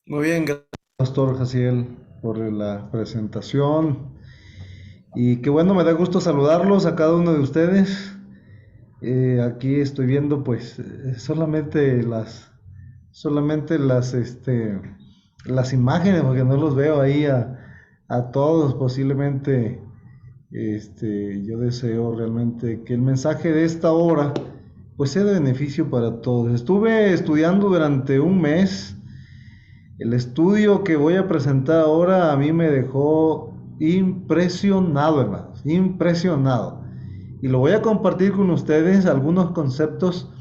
Muy bien, Pastor Jaciel, por la presentación. Y qué bueno, me da gusto saludarlos a cada uno de ustedes. Aquí estoy viendo pues solamente las imágenes, porque no los veo ahí a todos. Posiblemente yo deseo realmente que el mensaje de esta hora pues sea de beneficio para todos. Estuve estudiando durante un mes. El estudio que voy a presentar ahora a mí me dejó impresionado, hermanos, impresionado. Y lo voy a compartir con ustedes algunos conceptos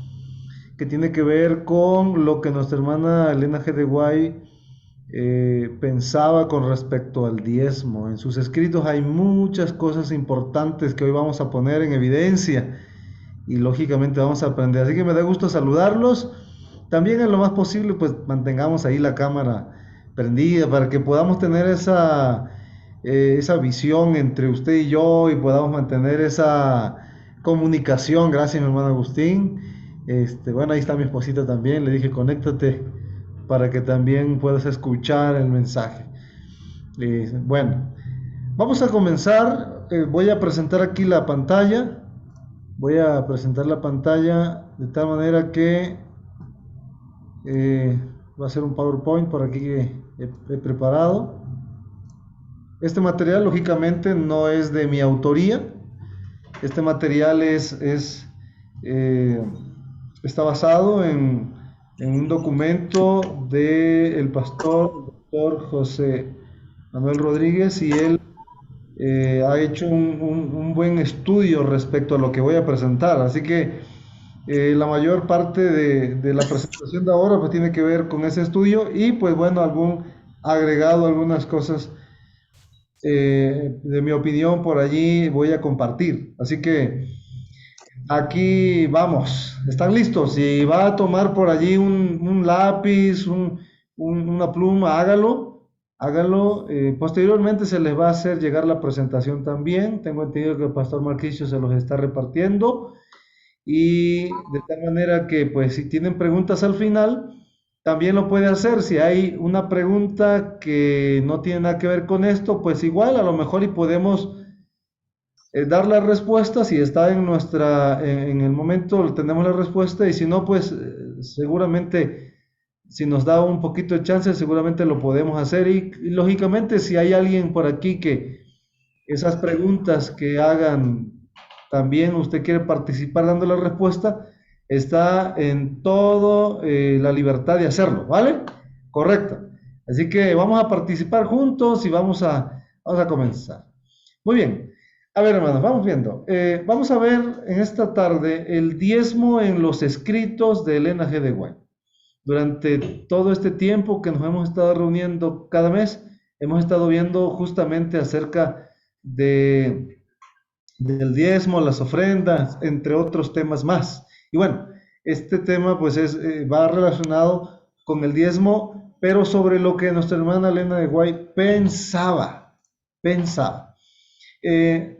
que tienen que ver con lo que nuestra hermana Elena G. de Guay pensaba con respecto al diezmo. En sus escritos hay muchas cosas importantes que hoy vamos a poner en evidencia y lógicamente vamos a aprender. Así que me da gusto saludarlos. También en lo más posible, pues mantengamos ahí la cámara prendida para que podamos tener esa visión entre usted y yo y podamos mantener esa comunicación. Gracias, mi hermano Agustín. Bueno, ahí está mi esposita también. Le dije, conéctate para que también puedas escuchar el mensaje. Bueno, vamos a comenzar. Voy a presentar aquí la pantalla. Voy a presentar la pantalla de tal manera que va a ser un PowerPoint por aquí que he preparado. Este material lógicamente no es de mi autoría. Este material eh, está basado en un documento del pastor doctor José Manuel Rodríguez, y él ha hecho un buen estudio respecto a lo que voy a presentar. Así que la mayor parte de la presentación de ahora pues tiene que ver con ese estudio y pues bueno, algún agregado, algunas cosas de mi opinión por allí voy a compartir. Así que aquí vamos, ¿están listos? Si va a tomar por allí un lápiz, una pluma, hágalo, hágalo. Posteriormente se les va a hacer llegar la presentación también. Tengo entendido que el pastor Marquicio se los está repartiendo. Y de tal manera que, pues, si tienen preguntas al final, también lo puede hacer. Si hay una pregunta que no tiene nada que ver con esto, pues igual, a lo mejor y podemos dar la respuesta. Si está en el momento, tenemos la respuesta. Y si no, pues, seguramente, si nos da un poquito de chance, seguramente lo podemos hacer. Y lógicamente, si hay alguien por aquí que esas preguntas que hagan, también usted quiere participar dando la respuesta, está en todo la libertad de hacerlo, ¿vale? Correcto. Así que vamos a participar juntos y vamos a comenzar. Muy bien. A ver, hermanos, vamos viendo. Vamos a ver en esta tarde el diezmo en los escritos de Elena G. de White. Durante todo este tiempo que nos hemos estado reuniendo cada mes, hemos estado viendo justamente acerca de, del diezmo, las ofrendas, entre otros temas más. Y bueno, este tema pues va relacionado con el diezmo, pero sobre lo que nuestra hermana Elena de Guay pensaba.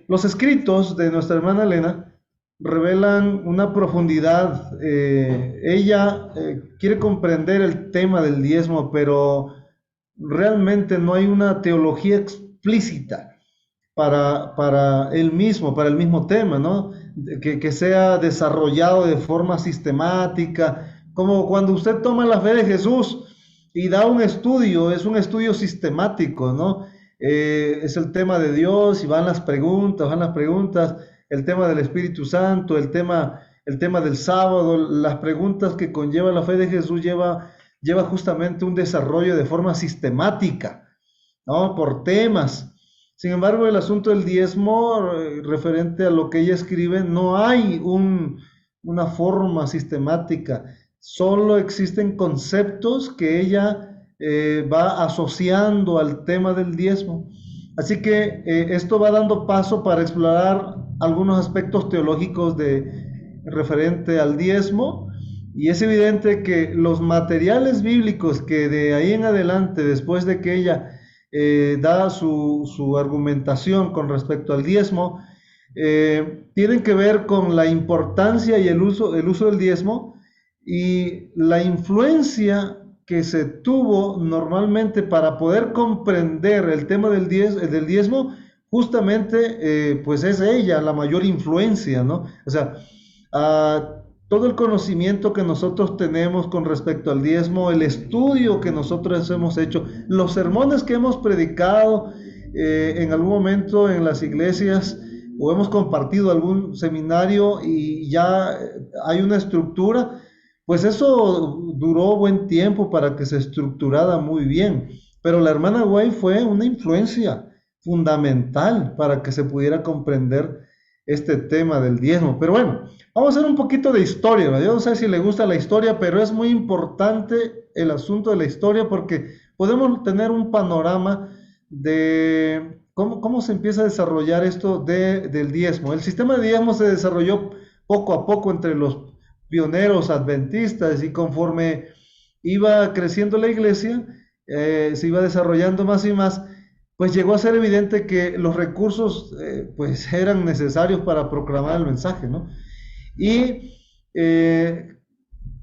Los escritos de nuestra hermana Elena revelan una profundidad. Ella quiere comprender el tema del diezmo, pero realmente no hay una teología explícita para el mismo tema, ¿no? Que sea desarrollado de forma sistemática, como cuando usted toma la fe de Jesús y da un estudio, es un estudio sistemático, ¿no? Es el tema de Dios y van las preguntas, el tema del Espíritu Santo, el tema del sábado, las preguntas que conlleva la fe de Jesús lleva justamente un desarrollo de forma sistemática, ¿no? Por temas. Sin embargo, el asunto del diezmo, referente a lo que ella escribe, no hay una forma sistemática, solo existen conceptos que ella va asociando al tema del diezmo. Así que esto va dando paso para explorar algunos aspectos teológicos referente al diezmo, y es evidente que los materiales bíblicos que de ahí en adelante, después de que ella da su argumentación con respecto al diezmo, tienen que ver con la importancia y el uso del diezmo y la influencia que se tuvo normalmente para poder comprender el tema del diezmo, justamente pues es ella la mayor influencia, ¿no? O sea, todo el conocimiento que nosotros tenemos con respecto al diezmo, el estudio que nosotros hemos hecho, los sermones que hemos predicado en algún momento en las iglesias o hemos compartido algún seminario y ya hay una estructura, pues eso duró buen tiempo para que se estructurara muy bien. Pero la hermana White fue una influencia fundamental para que se pudiera comprender este tema del diezmo. Pero bueno, vamos a hacer un poquito de historia, ¿no? Yo no sé si le gusta la historia, pero es muy importante el asunto de la historia porque podemos tener un panorama de cómo se empieza a desarrollar esto del diezmo. El sistema de diezmo se desarrolló poco a poco entre los pioneros adventistas y conforme iba creciendo la iglesia, se iba desarrollando más y más, pues llegó a ser evidente que los recursos pues eran necesarios para proclamar el mensaje, ¿no? Y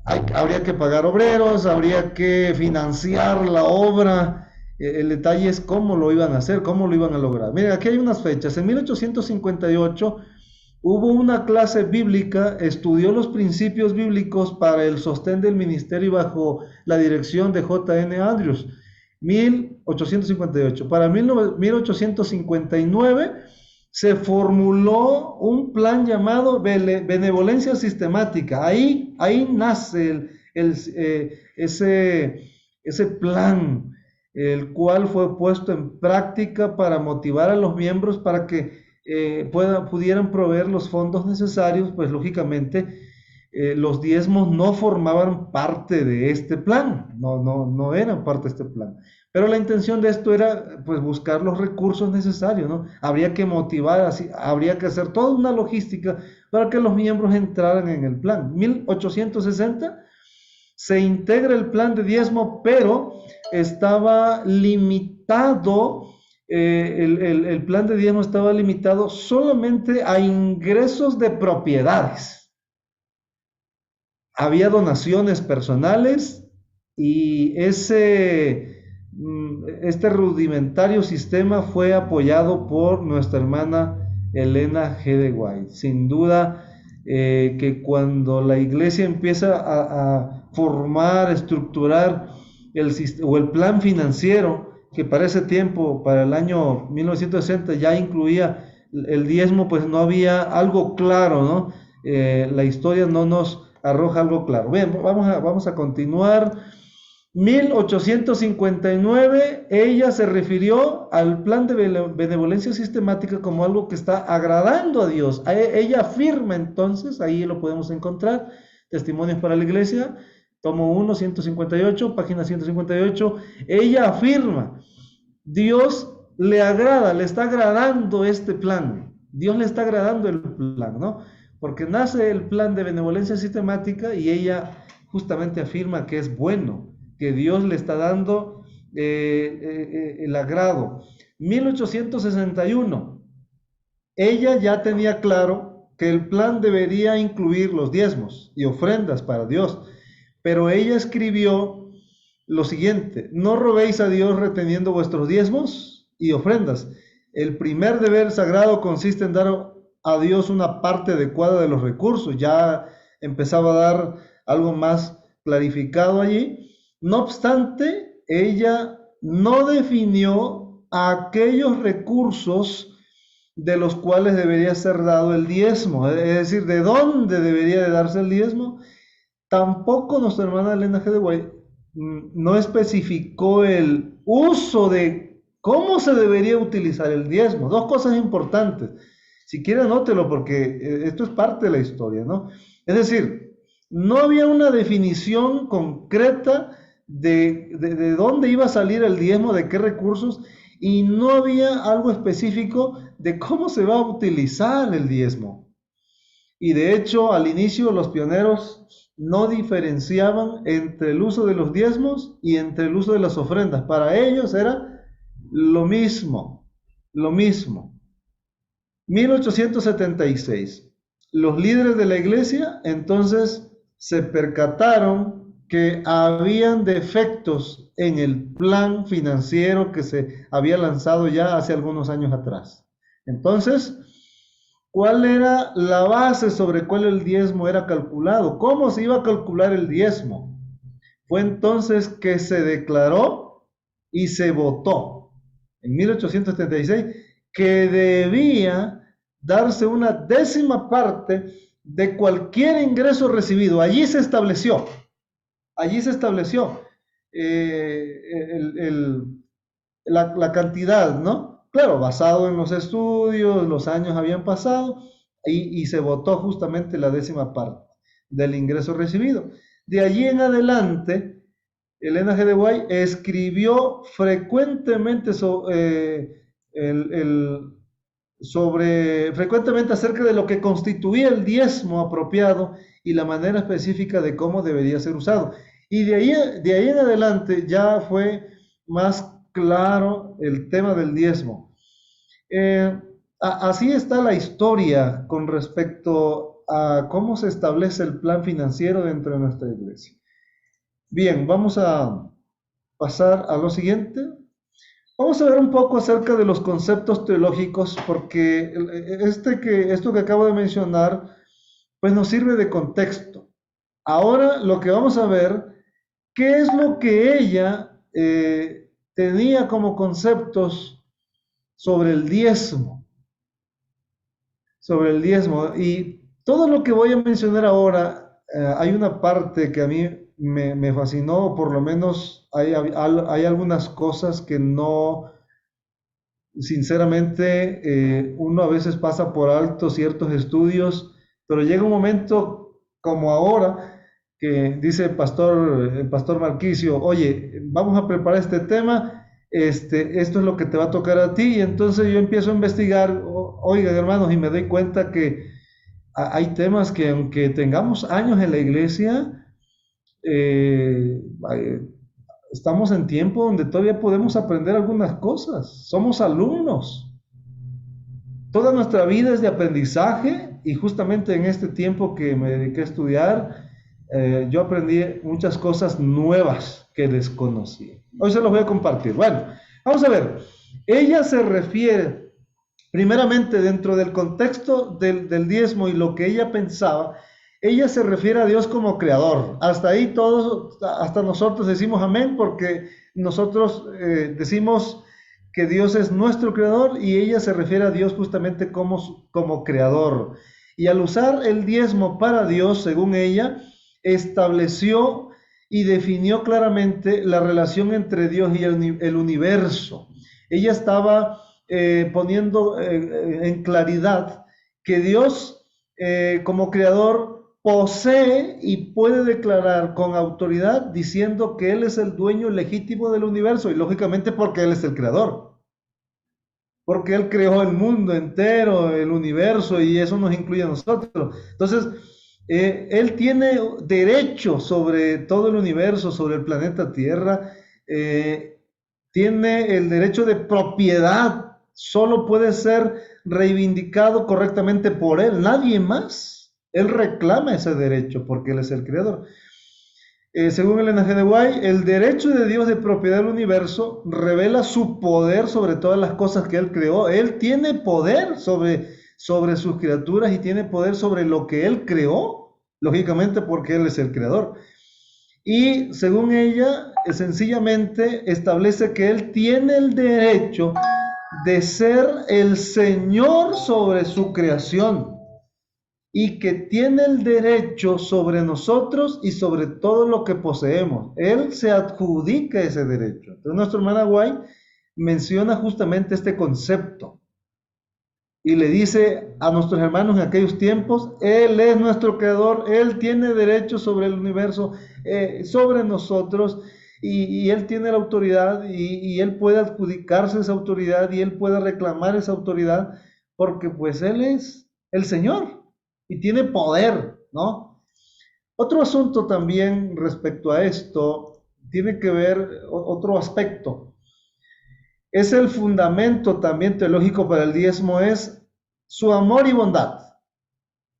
habría que pagar obreros, habría que financiar la obra. El detalle es cómo lo iban a hacer, cómo lo iban a lograr. Miren, aquí hay unas fechas. En 1858 hubo una clase bíblica, estudió los principios bíblicos para el sostén del ministerio bajo la dirección de J. N. Andrews. 1858. Para 1859 se formuló un plan llamado benevolencia sistemática. Ahí nace ese plan, el cual fue puesto en práctica para motivar a los miembros para que pudieran proveer los fondos necesarios. Pues lógicamente los diezmos no formaban parte de este plan, no eran parte de este plan. Pero la intención de esto era pues buscar los recursos necesarios, ¿no? Habría que motivar, así, habría que hacer toda una logística para que los miembros entraran en el plan. 1860 se integra el plan de diezmo, pero estaba limitado, el plan de diezmo estaba limitado solamente a ingresos de propiedades. Había donaciones personales y este rudimentario sistema fue apoyado por nuestra hermana Elena G. de White. Sin duda que cuando la iglesia empieza a formar, estructurar el plan financiero, que para ese tiempo, para el año 1960, ya incluía el diezmo, pues no había algo claro, ¿no? La historia no nos arroja algo claro. Bien, vamos a continuar. 1859, ella se refirió al plan de benevolencia sistemática como algo que está agradando a Dios. Ella afirma entonces, ahí lo podemos encontrar, Testimonios para la Iglesia, tomo 1, 158, página 158. Ella afirma, Dios le agrada, le está agradando este plan. Dios le está agradando el plan, ¿no? Porque nace el plan de benevolencia sistemática y ella justamente afirma que es bueno, que Dios le está dando el agrado. 1861, ella ya tenía claro que el plan debería incluir los diezmos y ofrendas para Dios, pero ella escribió lo siguiente: no robéis a Dios reteniendo vuestros diezmos y ofrendas. El primer deber sagrado consiste en dar a Dios una parte adecuada de los recursos. Ya empezaba a dar algo más clarificado allí. No obstante, ella no definió aquellos recursos de los cuales debería ser dado el diezmo, es decir, de dónde debería de darse el diezmo. Tampoco nuestra hermana Elena G. de White no especificó el uso de cómo se debería utilizar el diezmo. Dos cosas importantes. Si quiere anótelo porque esto es parte de la historia, ¿no? Es decir, no había una definición concreta de dónde iba a salir el diezmo, de qué recursos, y no había algo específico de cómo se va a utilizar el diezmo. Y de hecho, al inicio los pioneros no diferenciaban entre el uso de los diezmos y entre el uso de las ofrendas. Para ellos era lo mismo, lo mismo. 1876. Los líderes de la iglesia entonces se percataron que habían defectos en el plan financiero que se había lanzado ya hace algunos años atrás. Entonces, ¿cuál era la base sobre cuál el diezmo era calculado? ¿Cómo se iba a calcular el diezmo? Fue entonces que se declaró y se votó en 1876 que debía darse una décima parte de cualquier ingreso recibido. Allí se estableció eh, el, el, la cantidad, ¿no? Claro, basado en los estudios, los años habían pasado y se votó justamente la décima parte del ingreso recibido. De allí en adelante, Elena G. de Guay escribió frecuentemente frecuentemente acerca de lo que constituía el diezmo apropiado y la manera específica de cómo debería ser usado. Y de ahí en adelante ya fue más claro el tema del diezmo. Eh, Así está la historia con respecto a cómo se establece el plan financiero dentro de nuestra iglesia. Bien, vamos a pasar a lo siguiente. Vamos a ver un poco acerca de los conceptos teológicos, porque esto que acabo de mencionar, pues nos sirve de contexto. Ahora lo que vamos a ver, ¿qué es lo que ella tenía como conceptos sobre el diezmo? Sobre el diezmo. Y todo lo que voy a mencionar ahora, hay una parte que a mí me fascinó, por lo menos hay algunas cosas que no, sinceramente, uno a veces pasa por alto ciertos estudios, pero llega un momento como ahora que dice el pastor Marquicio, oye, vamos a preparar este tema, esto es lo que te va a tocar a ti, y entonces yo empiezo a investigar, oigan hermanos, y me doy cuenta que hay temas que aunque tengamos años en la iglesia, eh, eh, estamos en tiempo donde todavía podemos aprender algunas cosas. Somos alumnos. Toda nuestra vida es de aprendizaje y justamente en este tiempo que me dediqué a estudiar, yo aprendí muchas cosas nuevas que desconocía. Hoy se los voy a compartir. Bueno, vamos a ver. Ella se refiere, primeramente dentro del contexto del diezmo y lo que ella pensaba, ella se refiere a Dios como creador. Hasta ahí todos, hasta nosotros decimos amén porque nosotros decimos que Dios es nuestro creador y ella se refiere a Dios justamente como creador. Y al usar el diezmo para Dios, según ella, estableció y definió claramente la relación entre Dios y el universo. Ella estaba poniendo en claridad que Dios como creador posee y puede declarar con autoridad diciendo que Él es el dueño legítimo del universo y lógicamente porque Él es el creador, porque Él creó el mundo entero, el universo y eso nos incluye a nosotros. Entonces, Él tiene derecho sobre todo el universo, sobre el planeta Tierra, tiene el derecho de propiedad, solo puede ser reivindicado correctamente por Él, nadie más. Él reclama ese derecho porque Él es el creador. Según Elena G. de Guay, el derecho de Dios de propiedad del universo revela su poder sobre todas las cosas que Él creó. Él tiene poder sobre sus criaturas y tiene poder sobre lo que Él creó, lógicamente porque Él es el creador. Y según ella, sencillamente establece que Él tiene el derecho de ser el Señor sobre su creación y que tiene el derecho sobre nosotros y sobre todo lo que poseemos. Él se adjudica ese derecho. Entonces nuestro hermano Guay menciona justamente este concepto y le dice a nuestros hermanos en aquellos tiempos, Él es nuestro creador, Él tiene derecho sobre el universo, sobre nosotros, y Él tiene la autoridad y Él puede adjudicarse esa autoridad y Él puede reclamar esa autoridad porque pues Él es el Señor y tiene poder, ¿no? Otro asunto también respecto a esto tiene que ver otro aspecto. Es el fundamento también teológico para el diezmo, es su amor y bondad.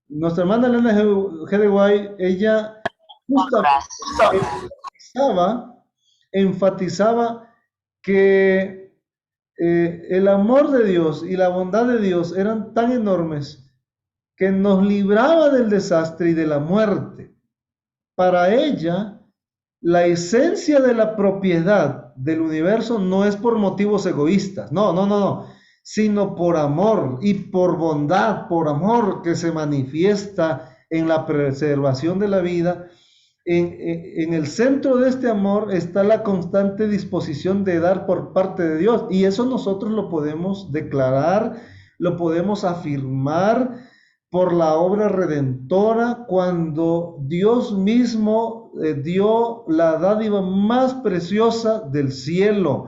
Nuestra hermana Elena G. de Guay, ella justamente enfatizaba, enfatizaba que el amor de Dios y la bondad de Dios eran tan enormes que nos libraba del desastre y de la muerte. Para ella, la esencia de la propiedad del universo no es por motivos egoístas, no, sino por amor y por bondad, por amor que se manifiesta en la preservación de la vida. En el centro de este amor está la constante disposición de dar por parte de Dios, y eso nosotros lo podemos declarar, lo podemos afirmar por la obra redentora, cuando Dios mismo dio la dádiva más preciosa del cielo,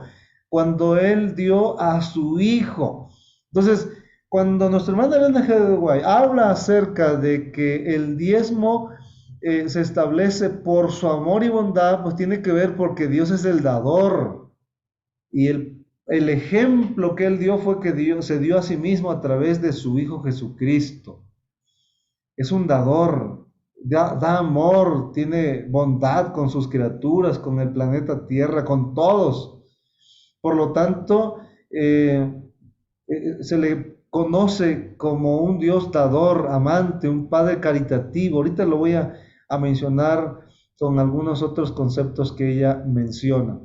cuando Él dio a su Hijo. Entonces, cuando nuestra hermana Elena G. de White habla acerca de que el diezmo se establece por su amor y bondad, pues tiene que ver porque Dios es el dador. Y el ejemplo que Él dio fue que Dios se dio a sí mismo a través de su Hijo Jesucristo. Es un dador, da amor, tiene bondad con sus criaturas, con el planeta Tierra, con todos. Por lo tanto, se le conoce como un Dios dador, amante, un Padre caritativo. Ahorita lo voy a mencionar con algunos otros conceptos que ella menciona.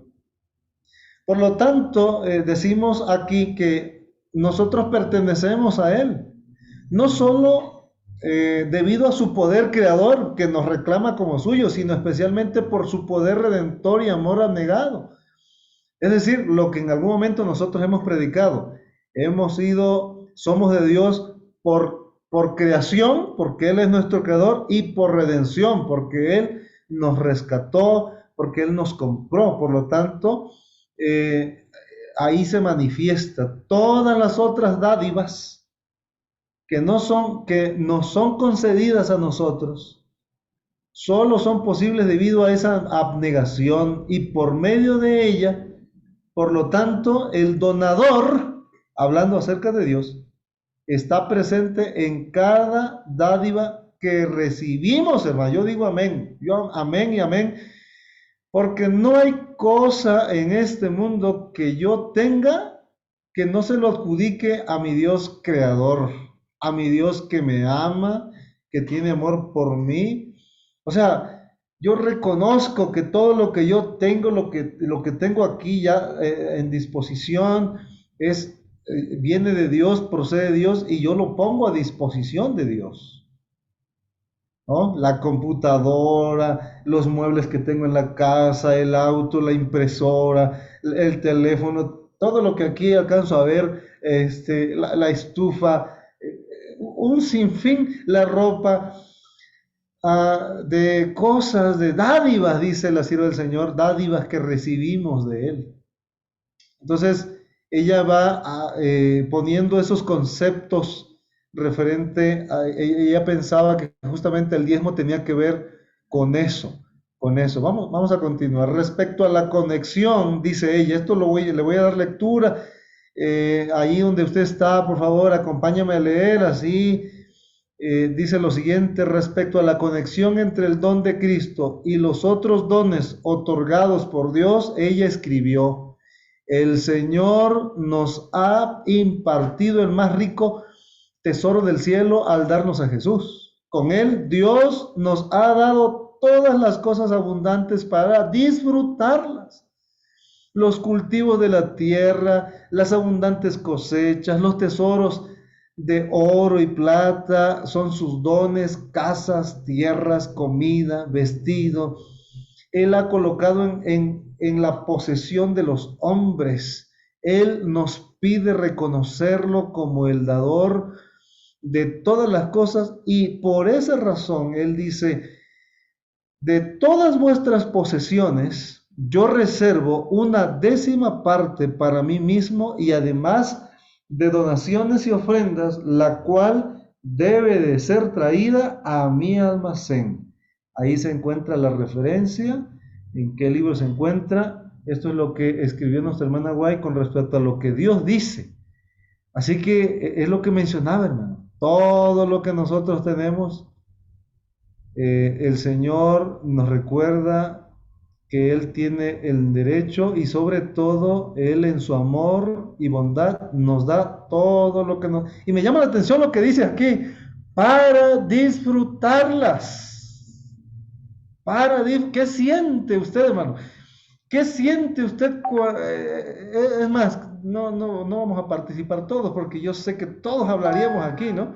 Por lo tanto, decimos aquí que nosotros pertenecemos a Él, no solo debido a su poder creador que nos reclama como suyo, sino especialmente por su poder redentor y amor abnegado. Es decir, lo que en algún momento nosotros hemos predicado, somos de Dios por creación, porque Él es nuestro creador, y por redención, porque Él nos rescató, porque Él nos compró. Por lo tanto, eh, ahí se manifiesta todas las otras dádivas que nos son concedidas a nosotros, solo son posibles debido a esa abnegación, y por medio de ella. Por lo tanto, el donador, hablando acerca de Dios, está presente en cada dádiva que recibimos, hermano. Yo digo amén, yo amén y amén, porque no hay cosa en este mundo que yo tenga que no se lo adjudique a mi Dios creador, a mi Dios que me ama, que tiene amor por mí. O sea, yo reconozco que todo lo que yo tengo, lo que tengo aquí ya en disposición, viene de Dios, procede de Dios, y yo lo pongo a disposición de Dios, ¿no? La computadora, los muebles que tengo en la casa, el auto, la impresora, el teléfono, todo lo que aquí alcanzo a ver, la estufa, un sinfín, la ropa, de cosas, de dádivas, dice la sierva del Señor, dádivas que recibimos de Él. Entonces, ella va poniendo esos conceptos referente a, ella pensaba que justamente el diezmo tenía que ver con eso, con eso. Vamos a continuar. Respecto a la conexión, dice ella, le voy a dar lectura. Ahí donde usted está, por favor, acompáñame a leer, así. Dice lo siguiente respecto a la conexión entre el don de Cristo y los otros dones otorgados por Dios. Ella escribió: el Señor nos ha impartido el más rico tesoro del cielo al darnos a Jesús. Con Él Dios nos ha dado todas las cosas abundantes para disfrutarlas. Los cultivos de la tierra, las abundantes cosechas, los tesoros de oro y plata son sus dones, casas, tierras, comida, vestido. Él ha colocado en la posesión de los hombres. Él nos pide reconocerlo como el dador de todas las cosas, y por esa razón Él dice: de todas vuestras posesiones yo reservo una décima parte para mí mismo, y además de donaciones y ofrendas, la cual debe de ser traída a mi almacén. Ahí se encuentra la referencia, en qué libro se encuentra. Esto es lo que escribió nuestra hermana Guay con respecto a lo que Dios dice. Así que es lo que mencionaba, hermano. Todo lo que nosotros tenemos El Señor nos recuerda que Él tiene el derecho y sobre todo Él en su amor y bondad nos da todo lo que nos... Y me llama la atención lo que dice aquí, para disfrutarlas. ¿Qué siente usted, hermano? ¿Qué siente usted? Es más, no vamos a participar todos porque yo sé que todos hablaríamos aquí, ¿no?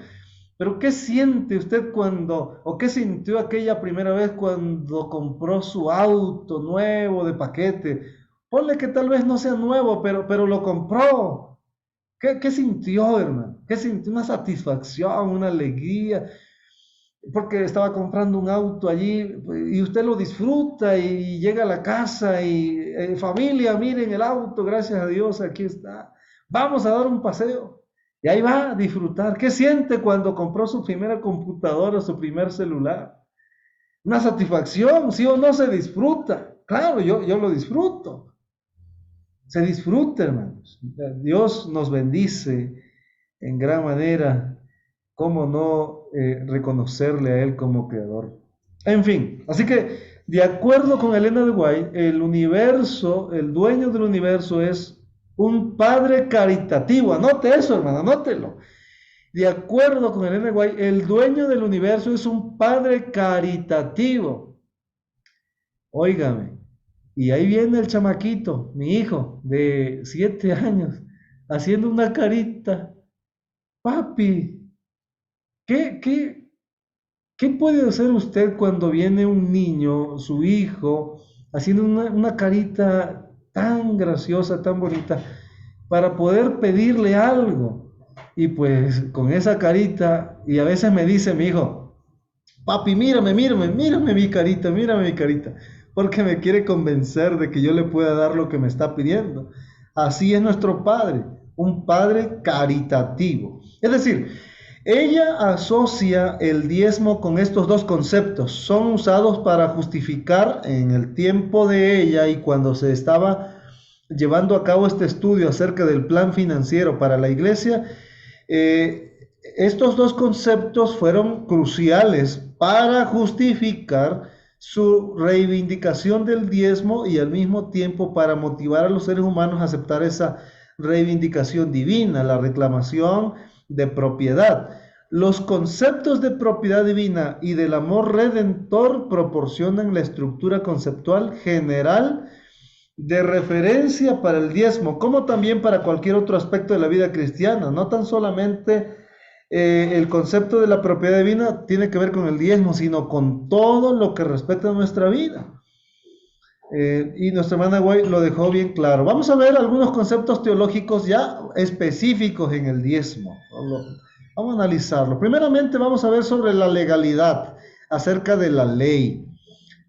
Pero ¿qué siente usted cuando, o qué sintió aquella primera vez cuando compró su auto nuevo de paquete? Ponle que tal vez no sea nuevo, pero lo compró. ¿Qué sintió, hermano? ¿Qué sintió? Una satisfacción, una alegría, porque estaba comprando un auto allí y usted lo disfruta y llega a la casa y familia, miren el auto, gracias a Dios, aquí está. Vamos a dar un paseo. Y ahí va a disfrutar. ¿Qué siente cuando compró su primera computadora, su primer celular? Una satisfacción, ¿sí o no se disfruta? Claro, yo lo disfruto. Se disfruta, hermanos. Dios nos bendice en gran manera. ¿Cómo no reconocerle a Él como creador? En fin, así que de acuerdo con Elena de White, el universo, el dueño del universo es un padre caritativo. Anote eso, hermano, anótelo. De acuerdo con Elena de White, el dueño del universo es un padre caritativo. Óigame, y ahí viene el chamaquito, mi hijo de 7 años, haciendo una carita. Papi, ¿qué, qué puede hacer usted cuando viene un niño, su hijo, haciendo una carita tan graciosa, tan bonita, para poder pedirle algo? Y pues con esa carita, y a veces me dice mi hijo, papi, mírame mírame mi carita, porque me quiere convencer de que yo le pueda dar lo que me está pidiendo. Así es nuestro Padre, un Padre caritativo. Es decir, ella asocia el diezmo con estos dos conceptos. Son usados para justificar en el tiempo de ella y cuando se estaba llevando a cabo este estudio acerca del plan financiero para la iglesia. Estos dos conceptos fueron cruciales para justificar su reivindicación del diezmo y al mismo tiempo para motivar a los seres humanos a aceptar esa reivindicación divina, la reclamación de propiedad. Los conceptos de propiedad divina y del amor redentor proporcionan la estructura conceptual general de referencia para el diezmo, como también para cualquier otro aspecto de la vida cristiana. No tan solamente el concepto de la propiedad divina tiene que ver con el diezmo, sino con todo lo que respecta a nuestra vida. Y nuestra hermana White lo dejó bien claro. Vamos a ver algunos conceptos teológicos ya específicos en el diezmo. Vamos a analizarlo. Primeramente vamos a ver sobre la legalidad, acerca de la ley.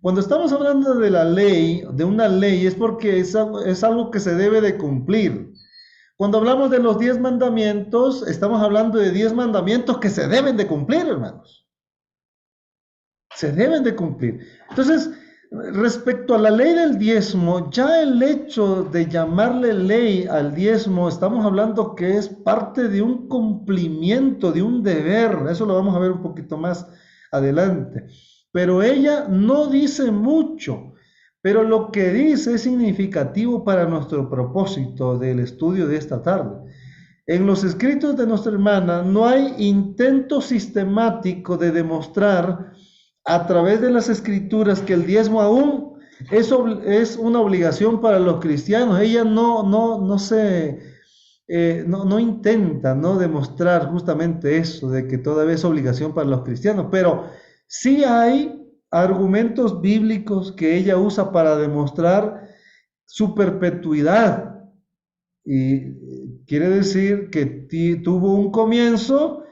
Cuando estamos hablando de la ley, de una ley, es porque es algo que se debe de cumplir. Cuando hablamos de los 10 mandamientos, estamos hablando de 10 mandamientos que se deben de cumplir, hermanos. Se deben de cumplir. Entonces, respecto a la ley del diezmo, ya el hecho de llamarle ley al diezmo, estamos hablando que es parte de un cumplimiento, de un deber. Eso lo vamos a ver un poquito más adelante. Pero ella no dice mucho, pero lo que dice es significativo para nuestro propósito del estudio de esta tarde. En los escritos de nuestra hermana no hay intento sistemático de demostrar a través de las escrituras que el diezmo aún es una obligación para los cristianos. Ella no intenta no demostrar justamente eso, de que todavía es obligación para los cristianos, pero sí hay argumentos bíblicos que ella usa para demostrar su perpetuidad. Y quiere decir que tuvo un comienzo,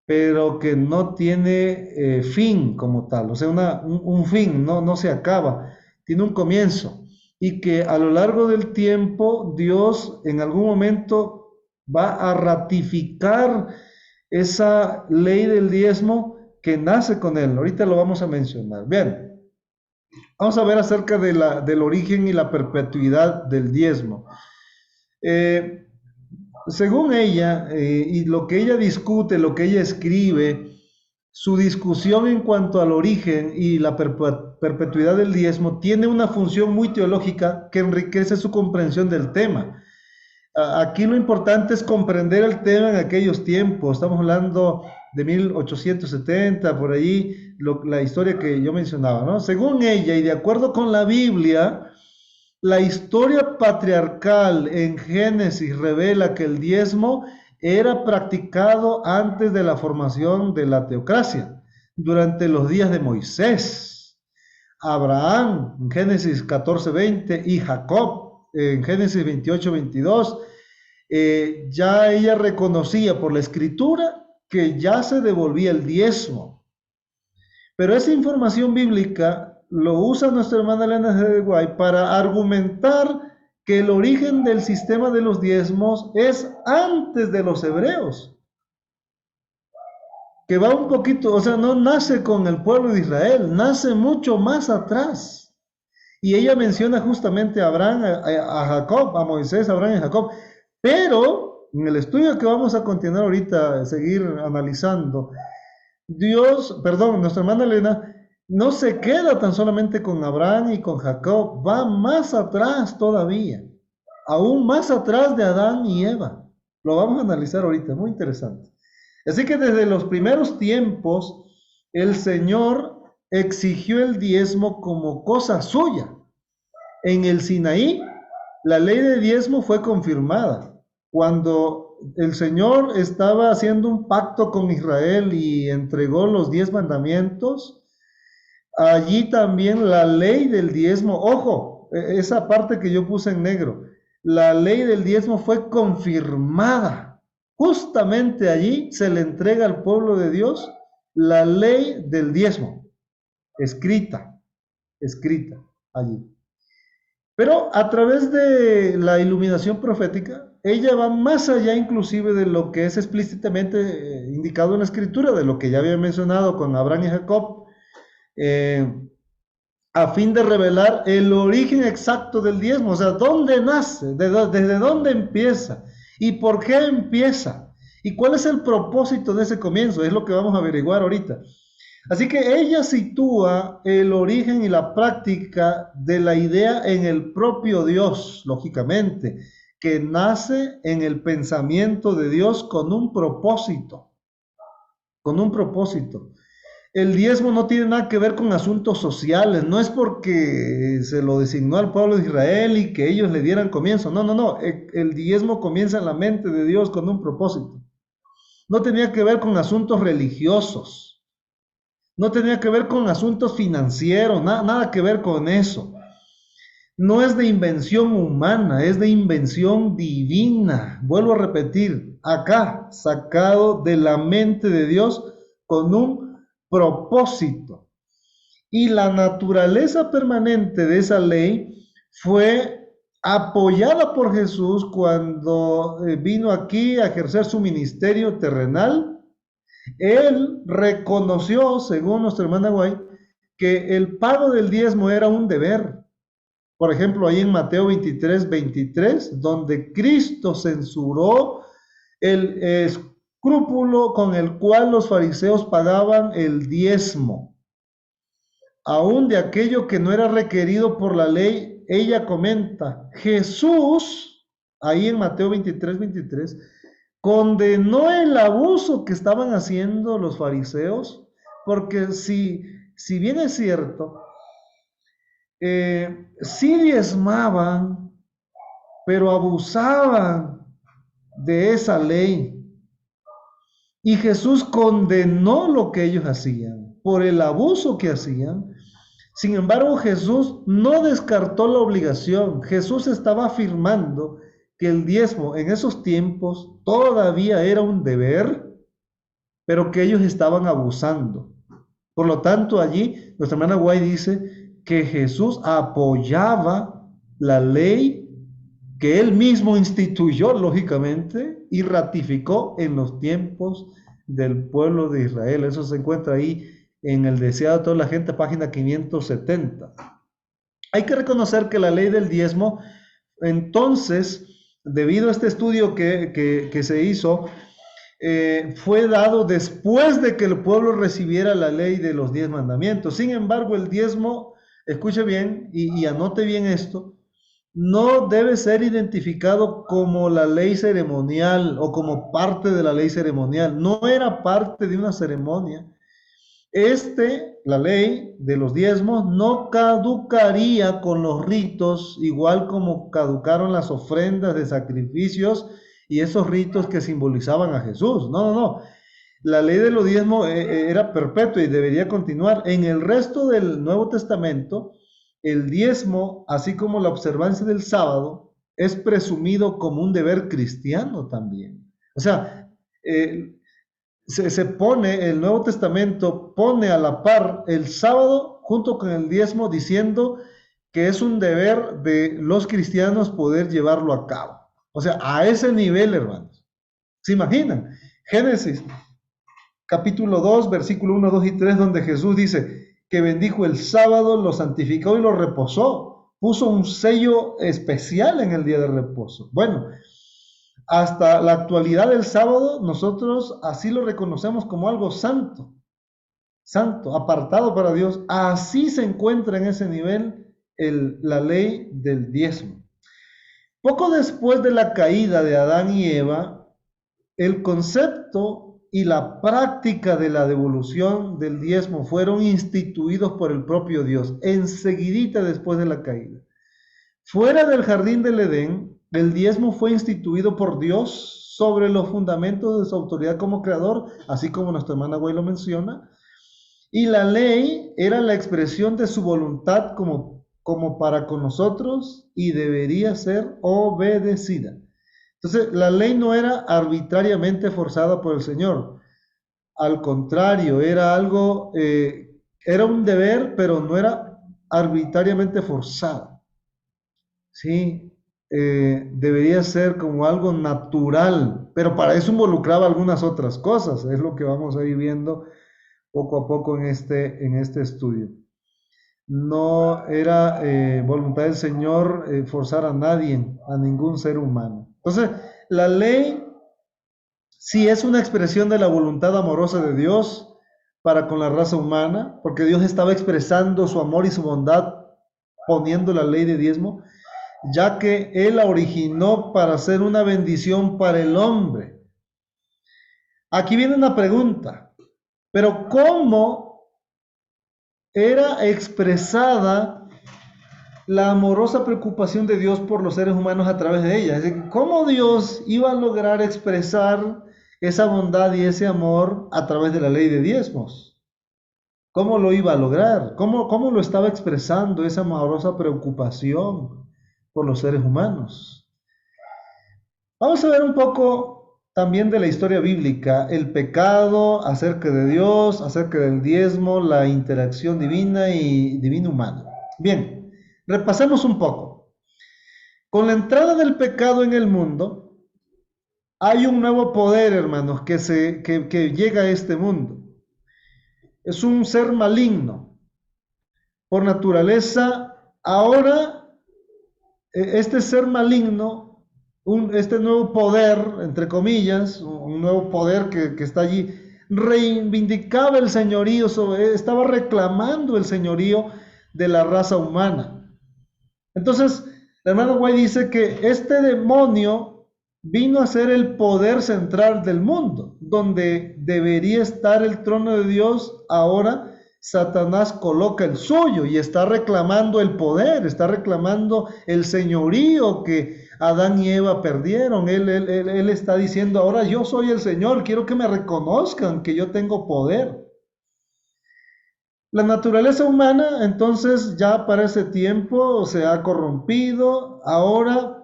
pero que no tiene fin como tal, o sea, un fin, no se acaba, tiene un comienzo. Y que a lo largo del tiempo Dios en algún momento va a ratificar esa ley del diezmo que nace con él. Ahorita lo vamos a mencionar. Bien, vamos a ver acerca del origen y la perpetuidad del diezmo. Eh, Según ella, y lo que ella discute, lo que ella escribe, su discusión en cuanto al origen y la perpetuidad del diezmo tiene una función muy teológica que enriquece su comprensión del tema. Aquí lo importante es comprender el tema en aquellos tiempos. Estamos hablando de 1870, por allí, la historia que yo mencionaba, ¿no? Según ella y de acuerdo con la Biblia, la historia patriarcal en Génesis revela que el diezmo era practicado antes de la formación de la teocracia, durante los días de Moisés, Abraham en Génesis 14:20 y Jacob en Génesis 28:22. Ya ella reconocía por la escritura que ya se devolvía el diezmo. Pero esa información bíblica lo usa nuestra hermana Elena G. de White para argumentar que el origen del sistema de los diezmos es antes de los hebreos, que va un poquito, o sea, no nace con el pueblo de Israel, nace mucho más atrás. Y ella menciona justamente a Abraham, a Jacob, a Moisés, a Abraham y a Jacob. Pero en el estudio que vamos a continuar ahorita, seguir analizando, nuestra hermana Elena, no se queda tan solamente con Abraham y con Jacob, va más atrás todavía, aún más atrás de Adán y Eva. Lo vamos a analizar ahorita, muy interesante. Así que desde los primeros tiempos, el Señor exigió el diezmo como cosa suya. En el Sinaí, la ley de diezmo fue confirmada. Cuando el Señor estaba haciendo un pacto con Israel y entregó los 10 mandamientos, allí también la ley del diezmo, ojo, esa parte que yo puse en negro, la ley del diezmo fue confirmada. Justamente allí se le entrega al pueblo de Dios la ley del diezmo, escrita allí. Pero a través de la iluminación profética, ella va más allá inclusive de lo que es explícitamente indicado en la escritura, de lo que ya había mencionado con Abraham y Jacob, eh, a fin de revelar el origen exacto del diezmo, o sea, dónde nace, desde dónde empieza y por qué empieza y cuál es el propósito de ese comienzo, es lo que vamos a averiguar ahorita. Así que ella sitúa el origen y la práctica de la idea en el propio Dios, lógicamente, que nace en el pensamiento de Dios con un propósito, con un propósito. El diezmo no tiene nada que ver con asuntos sociales, no es porque se lo designó al pueblo de Israel y que ellos le dieran comienzo, no, el diezmo comienza en la mente de Dios con un propósito. No tenía que ver con asuntos religiosos, no tenía que ver con asuntos financieros, nada que ver con eso. No es de invención humana, es de invención divina. Vuelvo a repetir, acá, sacado de la mente de Dios con un propósito. Y la naturaleza permanente de esa ley fue apoyada por Jesús cuando vino aquí a ejercer su ministerio terrenal. Él reconoció, según nuestra hermana White, que el pago del diezmo era un deber. Por ejemplo, ahí en Mateo 23:23, donde Cristo censuró el escrúpulo con el cual los fariseos pagaban el diezmo, aún de aquello que no era requerido por la ley. Ella comenta, Jesús, ahí en Mateo 23:23, condenó el abuso que estaban haciendo los fariseos, porque si bien es cierto, sí diezmaban, pero abusaban de esa ley. Y Jesús condenó lo que ellos hacían por el abuso que hacían. Sin embargo, Jesús no descartó la obligación. Jesús estaba afirmando que el diezmo en esos tiempos todavía era un deber, pero que ellos estaban abusando. Por lo tanto, allí nuestra hermana White dice que Jesús apoyaba la ley que él mismo instituyó, lógicamente, y ratificó en los tiempos del pueblo de Israel. Eso se encuentra ahí en el Deseado de toda la gente, página 570. Hay que reconocer que la ley del diezmo, entonces, debido a este estudio que se hizo, fue dado después de que el pueblo recibiera la ley de los 10 mandamientos. Sin embargo, el diezmo, escuche bien y anote bien esto, no debe ser identificado como la ley ceremonial o como parte de la ley ceremonial. No era parte de una ceremonia. La ley de los diezmos, no caducaría con los ritos, igual como caducaron las ofrendas de sacrificios y esos ritos que simbolizaban a Jesús. No, no, no. La ley de los diezmos era perpetua y debería continuar. En el resto del Nuevo Testamento, el diezmo, así como la observancia del sábado, es presumido como un deber cristiano también. O sea, eh, se pone, el Nuevo Testamento pone a la par el sábado junto con el diezmo, diciendo que es un deber de los cristianos poder llevarlo a cabo. O sea, a ese nivel, hermanos. ¿Se imaginan? Génesis capítulo 2, versículo 1, 2 y 3, donde Jesús dice que bendijo el sábado, lo santificó y lo reposó. Puso un sello especial en el día de reposo. Bueno, hasta la actualidad del sábado, nosotros así lo reconocemos como algo santo, santo, apartado para Dios. Así se encuentra en ese nivel la ley del diezmo. Poco después de la caída de Adán y Eva, el concepto y la práctica de la devolución del diezmo fueron instituidos por el propio Dios, enseguidita después de la caída. Fuera del jardín del Edén, el diezmo fue instituido por Dios sobre los fundamentos de su autoridad como creador, así como nuestra hermana Güey lo menciona, y la ley era la expresión de su voluntad como para con nosotros y debería ser obedecida. Entonces, la ley no era arbitrariamente forzada por el Señor. Al contrario, era algo, era un deber, pero no era arbitrariamente forzada. Sí, debería ser como algo natural, pero para eso involucraba algunas otras cosas. Es lo que vamos a ir viendo poco a poco en este estudio. No era voluntad del Señor forzar a nadie, a ningún ser humano. Entonces, la ley sí es una expresión de la voluntad amorosa de Dios para con la raza humana, porque Dios estaba expresando su amor y su bondad poniendo la ley de diezmo, ya que Él la originó para ser una bendición para el hombre. Aquí viene una pregunta, pero ¿cómo era expresada la amorosa preocupación de Dios por los seres humanos a través de ella? Es decir, ¿cómo Dios iba a lograr expresar esa bondad y ese amor a través de la ley de diezmos? ¿Cómo lo iba a lograr? ¿Cómo lo estaba expresando esa amorosa preocupación por los seres humanos? Vamos a ver un poco también de la historia bíblica, el pecado, acerca de Dios, acerca del diezmo, la interacción divina y divino-humana. Bien, repasemos un poco. Con la entrada del pecado en el mundo, hay un nuevo poder, hermanos, que llega a este mundo. Es un ser maligno. Por naturaleza, ahora, este ser maligno, este nuevo poder, entre comillas, un nuevo poder que está allí, reivindicaba el señorío, estaba reclamando el señorío de la raza humana. Entonces, el hermano White dice que este demonio vino a ser el poder central del mundo, donde debería estar el trono de Dios. Ahora Satanás coloca el suyo y está reclamando el poder, está reclamando el señorío que Adán y Eva perdieron. Él está diciendo, ahora yo soy el Señor, quiero que me reconozcan que yo tengo poder. La naturaleza humana entonces ya para ese tiempo se ha corrompido. Ahora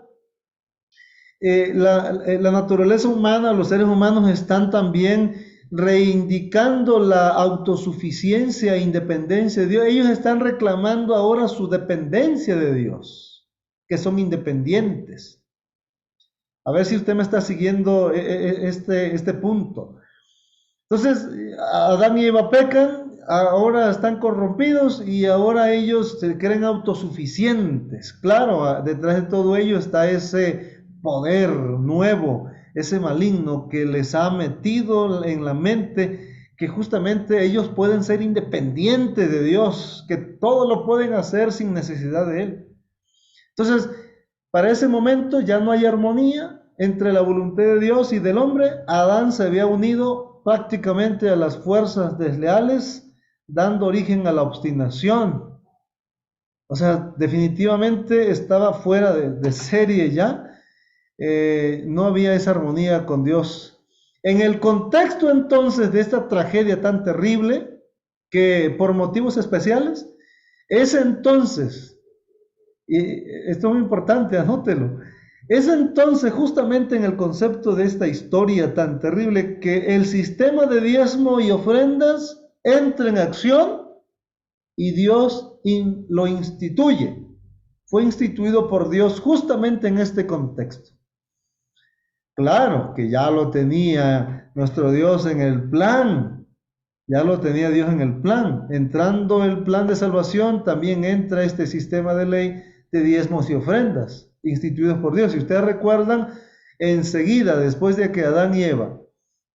la naturaleza humana, los seres humanos están también reivindicando la autosuficiencia e independencia de Dios. Ellos están reclamando ahora su dependencia de Dios, que son independientes. A ver si usted me está siguiendo este punto. Entonces, Adán y Eva pecan, ahora están corrompidos y ahora ellos se creen autosuficientes. Claro, detrás de todo ello está ese poder nuevo, ese maligno que les ha metido en la mente que justamente ellos pueden ser independientes de Dios, que todo lo pueden hacer sin necesidad de Él. Entonces, para ese momento ya no hay armonía entre la voluntad de Dios y del hombre. Adán se había unido prácticamente a las fuerzas desleales, dando origen a la obstinación. O sea, definitivamente estaba fuera de serie ya. No había esa armonía con Dios. En el contexto entonces de esta tragedia tan terrible, que por motivos especiales, es entonces, y esto es muy importante, anótelo, es entonces justamente en el concepto de esta historia tan terrible que el sistema de diezmo y ofrendas entra en acción y Dios lo instituye. Fue instituido por Dios justamente en este contexto. Claro que ya lo tenía nuestro Dios en el plan, ya lo tenía Dios en el plan. Entrando el plan de salvación, también entra este sistema de ley de diezmos y ofrendas, instituidos por Dios. Si ustedes recuerdan, enseguida, después de que Adán y Eva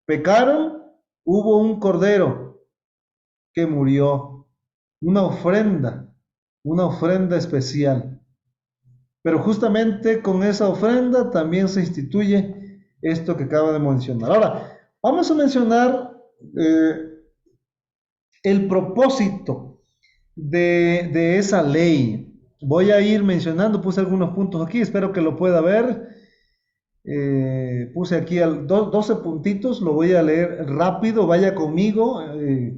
pecaron, hubo un cordero que murió, una ofrenda especial. Pero justamente con esa ofrenda también se instituye esto que acaba de mencionar. Ahora, vamos a mencionar el propósito de esa ley. Voy a ir mencionando, puse algunos puntos aquí, espero que lo pueda ver. Puse aquí 12 puntitos, lo voy a leer rápido, vaya conmigo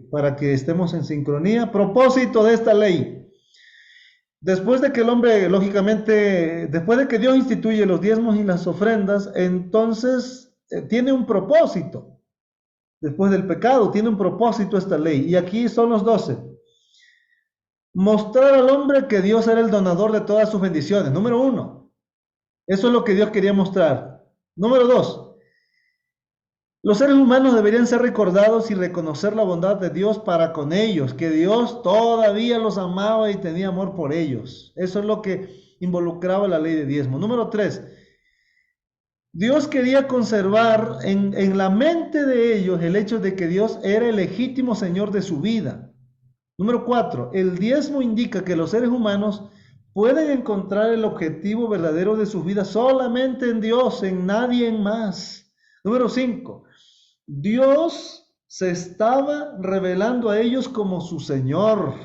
para que estemos en sincronía. Propósito de esta ley. Después de que el hombre, lógicamente, después de que Dios instituye los diezmos y las ofrendas, entonces tiene un propósito. Después del pecado, tiene un propósito esta ley. Y aquí son los 12. Mostrar al hombre que Dios era el donador de todas sus bendiciones. Número 1. Eso es lo que Dios quería mostrar. Número 2. Los seres humanos deberían ser recordados y reconocer la bondad de Dios para con ellos, que Dios todavía los amaba y tenía amor por ellos. Eso es lo que involucraba la ley de diezmo. Número 3. Dios quería conservar en la mente de ellos el hecho de que Dios era el legítimo Señor de su vida. Número 4. El diezmo indica que los seres humanos pueden encontrar el objetivo verdadero de sus vidas solamente en Dios, en nadie más. Número 5. Dios se estaba revelando a ellos como su Señor.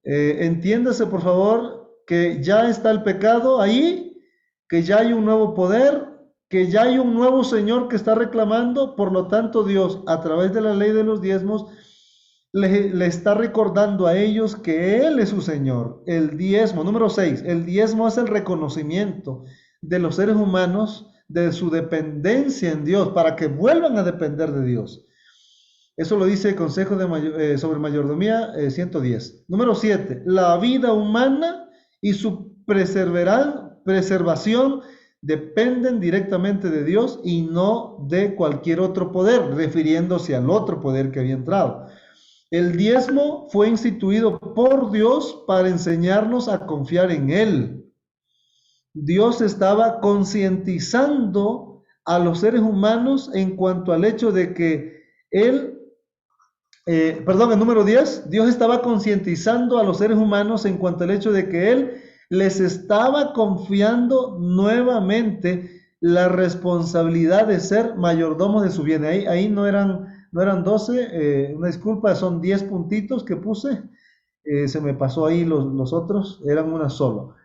Entiéndase, por favor, que ya está el pecado ahí, que ya hay un nuevo poder, que ya hay un nuevo Señor que está reclamando. Por lo tanto, Dios, a través de la ley de los diezmos, le está recordando a ellos que Él es su Señor. El diezmo, número 6, el diezmo es el reconocimiento de los seres humanos de su dependencia en Dios, para que vuelvan a depender de Dios. Eso lo dice el Consejo sobre Mayordomía 110. Número 7, la vida humana y su preservación dependen directamente de Dios y no de cualquier otro poder, refiriéndose al otro poder que había entrado. El diezmo fue instituido por Dios para enseñarnos a confiar en Él. Dios estaba concientizando a los seres humanos en cuanto al hecho de que el número 10, Dios estaba concientizando a los seres humanos en cuanto al hecho de que Él les estaba confiando nuevamente la responsabilidad de ser mayordomos de su bien. Ahí no eran 12, una disculpa, son 10 puntitos que puse, se me pasó ahí los otros, eran uno solo.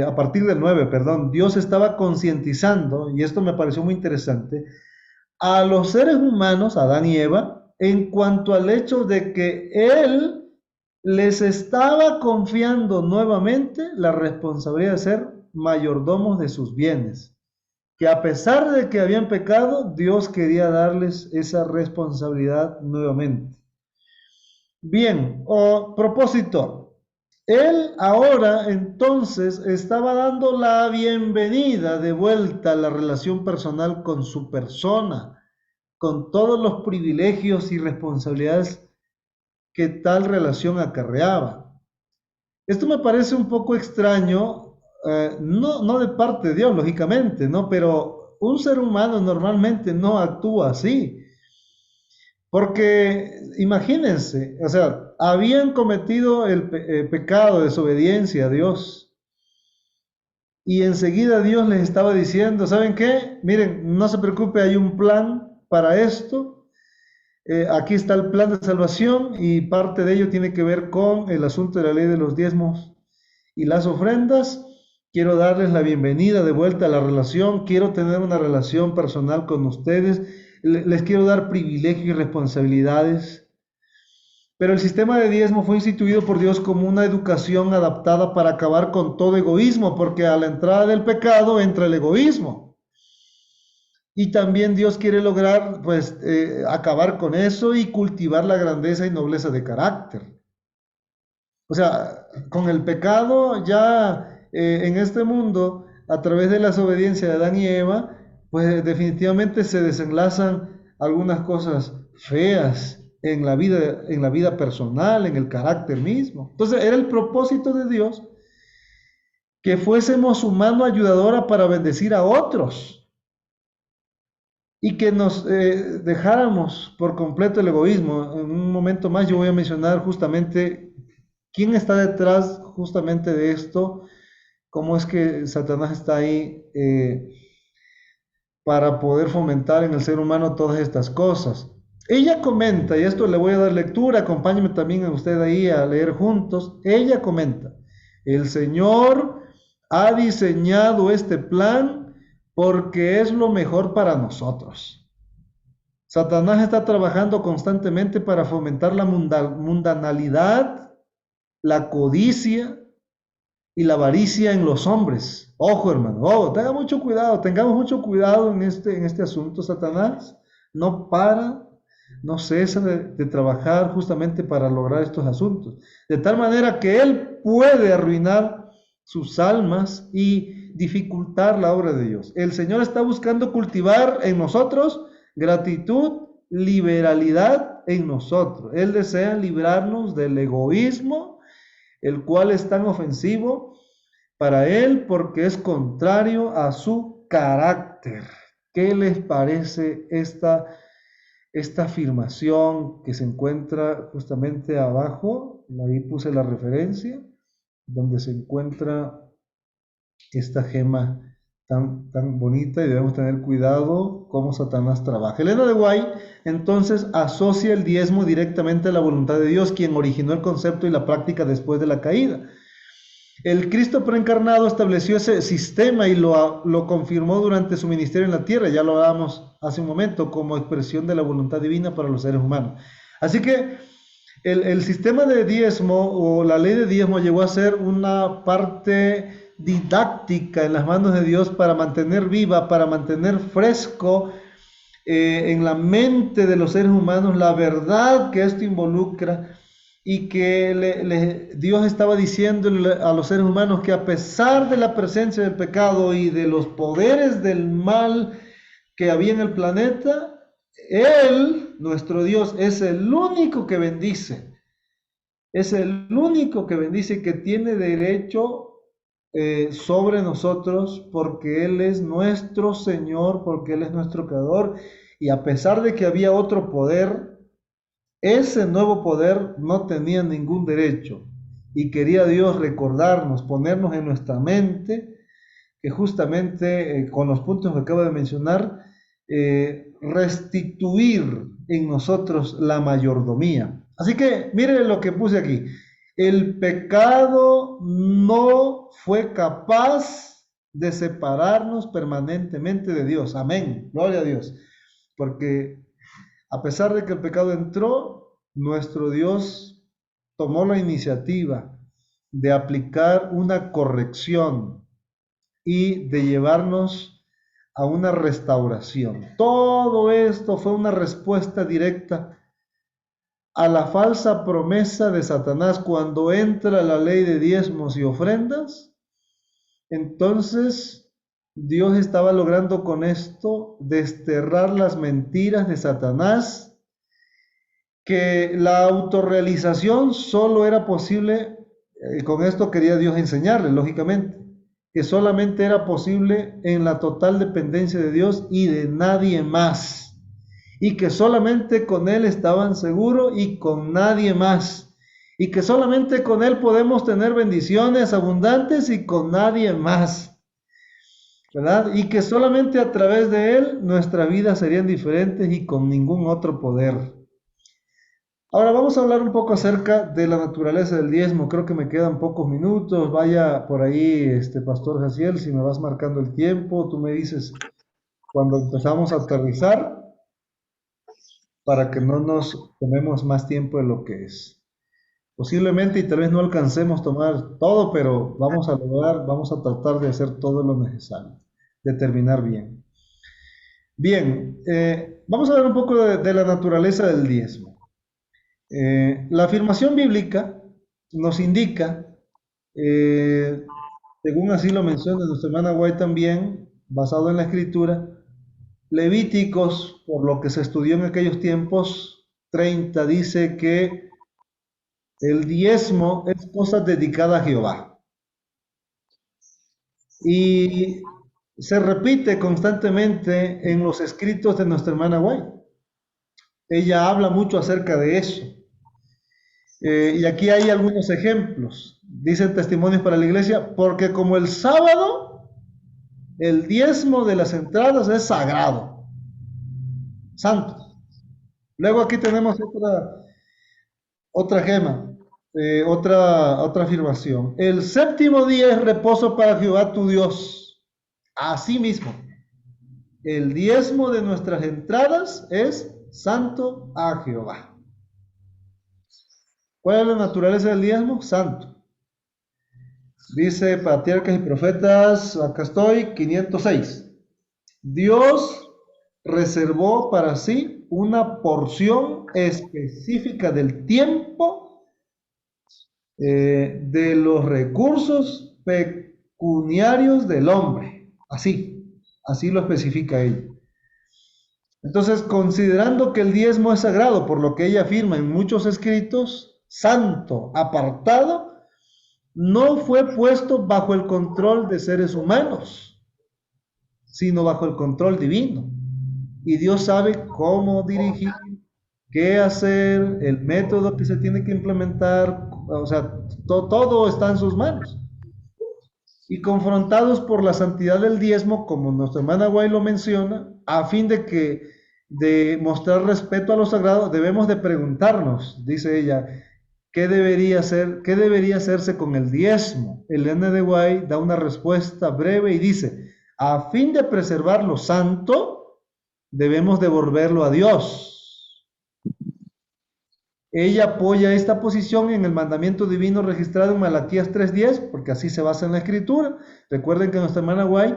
A partir del 9, perdón, Dios estaba concientizando, y esto me pareció muy interesante, a los seres humanos, Adán y Eva, en cuanto al hecho de que Él les estaba confiando nuevamente la responsabilidad de ser mayordomos de sus bienes, que a pesar de que habían pecado, Dios quería darles esa responsabilidad nuevamente. Bien, propósito. Él ahora entonces estaba dando la bienvenida de vuelta a la relación personal con su persona, con todos los privilegios y responsabilidades que tal relación acarreaba. Esto me parece un poco extraño no de parte de Dios, lógicamente, ¿no? Pero un ser humano normalmente no actúa así. Porque imagínense, o sea, habían cometido el pecado de desobediencia a Dios y enseguida Dios les estaba diciendo, ¿saben qué? Miren, no se preocupe, hay un plan para esto. Aquí está el plan de salvación y parte de ello tiene que ver con el asunto de la ley de los diezmos y las ofrendas. Quiero darles la bienvenida de vuelta a la relación. Quiero tener una relación personal con ustedes. Les quiero dar privilegios y responsabilidades. Pero el sistema de diezmo fue instituido por Dios como una educación adaptada para acabar con todo egoísmo, porque a la entrada del pecado entra el egoísmo. Y también Dios quiere lograr, pues, acabar con eso y cultivar la grandeza y nobleza de carácter. O sea, con el pecado ya en este mundo, a través de la desobediencia de Adán y Eva, pues definitivamente se desenlazan algunas cosas feas en la vida personal, en el carácter mismo. Entonces era el propósito de Dios que fuésemos su mano ayudadora para bendecir a otros y que nos dejáramos por completo el egoísmo. En un momento más yo voy a mencionar justamente quién está detrás justamente de esto, cómo es que Satanás está ahí para poder fomentar en el ser humano todas estas cosas. Ella comenta, y esto le voy a dar lectura, acompáñeme también a usted ahí a leer juntos. Ella comenta, el Señor ha diseñado este plan porque es lo mejor para nosotros. Satanás está trabajando constantemente para fomentar la mundanalidad, la codicia y la avaricia en los hombres. Ojo, hermano, tenga mucho cuidado, tengamos mucho cuidado en este asunto. Satanás no para, no cesa de trabajar justamente para lograr estos asuntos. De tal manera que él puede arruinar sus almas y dificultar la obra de Dios. El Señor está buscando cultivar en nosotros gratitud, liberalidad en nosotros. Él desea librarnos del egoísmo, el cual es tan ofensivo para él porque es contrario a su carácter. ¿Qué les parece esta afirmación que se encuentra justamente abajo? Ahí puse la referencia, donde se encuentra esta gema tan bonita y debemos tener cuidado cómo Satanás trabaja. Elena de White entonces asocia el diezmo directamente a la voluntad de Dios, quien originó el concepto y la práctica después de la caída. El Cristo preencarnado estableció ese sistema y lo confirmó durante su ministerio en la tierra, ya lo hablábamos hace un momento, como expresión de la voluntad divina para los seres humanos. Así que el sistema de diezmo o la ley de diezmo llegó a ser una parte didáctica en las manos de Dios para mantener viva, para mantener fresco en la mente de los seres humanos la verdad que esto involucra y que Dios estaba diciéndole a los seres humanos que a pesar de la presencia del pecado y de los poderes del mal que había en el planeta, Él, nuestro Dios, es el único que bendice. Es el único que bendice y que tiene derecho sobre nosotros porque Él es nuestro Señor, porque Él es nuestro Creador. Y a pesar de que había otro poder, ese nuevo poder no tenía ningún derecho. Y quería Dios recordarnos, ponernos en nuestra mente que justamente con los puntos que acabo de mencionar, restituir en nosotros la mayordomía. Así que miren lo que puse aquí. El pecado no fue capaz de separarnos permanentemente de Dios. Amén. Gloria a Dios. Porque a pesar de que el pecado entró, nuestro Dios tomó la iniciativa de aplicar una corrección y de llevarnos a una restauración. Todo esto fue una respuesta directa a la falsa promesa de Satanás cuando entra la ley de diezmos y ofrendas. Entonces Dios estaba logrando con esto desterrar las mentiras de Satanás, que la autorrealización solo era posible, con esto quería Dios enseñarle, lógicamente, que solamente era posible en la total dependencia de Dios y de nadie más, y que solamente con Él estaban seguros y con nadie más, y que solamente con Él podemos tener bendiciones abundantes y con nadie más, ¿verdad? Y que solamente a través de Él nuestras vidas serían diferentes y con ningún otro poder. Ahora vamos a hablar un poco acerca de la naturaleza del diezmo. Creo que me quedan pocos minutos. Vaya por ahí, Pastor Jaciel, si me vas marcando el tiempo, tú me dices cuando empezamos a aterrizar para que no nos tomemos más tiempo de lo que es. Posiblemente y tal vez no alcancemos a tomar todo, pero vamos a lograr, vamos a tratar de hacer todo lo necesario, de terminar bien. Bien, vamos a ver un poco de la naturaleza del diezmo. La afirmación bíblica nos indica, eh, según así lo menciona nuestra hermana White también, basado en la escritura, Levíticos, por lo que se estudió en aquellos tiempos, 30 dice que el diezmo es cosa dedicada a Jehová. Y se repite constantemente en los escritos de nuestra hermana White. Ella habla mucho acerca de eso. Y aquí hay algunos ejemplos. Dicen testimonios para la iglesia, porque como el sábado, el diezmo de las entradas es sagrado, santo. Luego aquí tenemos otra gema, otra afirmación. El séptimo día es reposo para Jehová tu Dios. Asimismo, el diezmo de nuestras entradas es santo a Jehová. ¿Cuál es la naturaleza del diezmo? Santo. Dice Patriarcas y Profetas, acá estoy, 506. Dios reservó para sí una porción específica del tiempo, de los recursos pecuniarios del hombre. Así lo especifica ella. Entonces, considerando que el diezmo es sagrado, por lo que ella afirma en muchos escritos, santo, apartado, no fue puesto bajo el control de seres humanos, sino bajo el control divino. Y Dios sabe cómo dirigir, qué hacer, el método que se tiene que implementar, o sea, todo está en sus manos. Y confrontados por la santidad del diezmo, como nuestra hermana Guay lo menciona, a fin de mostrar respeto a lo sagrado, debemos de preguntarnos, dice ella, qué debería hacerse con el diezmo? El N de Guay da una respuesta breve y dice, a fin de preservar lo santo, debemos devolverlo a Dios. Ella apoya esta posición en el mandamiento divino registrado en Malaquías 3:10, porque así se basa en la escritura. Recuerden que a nuestra hermana Guay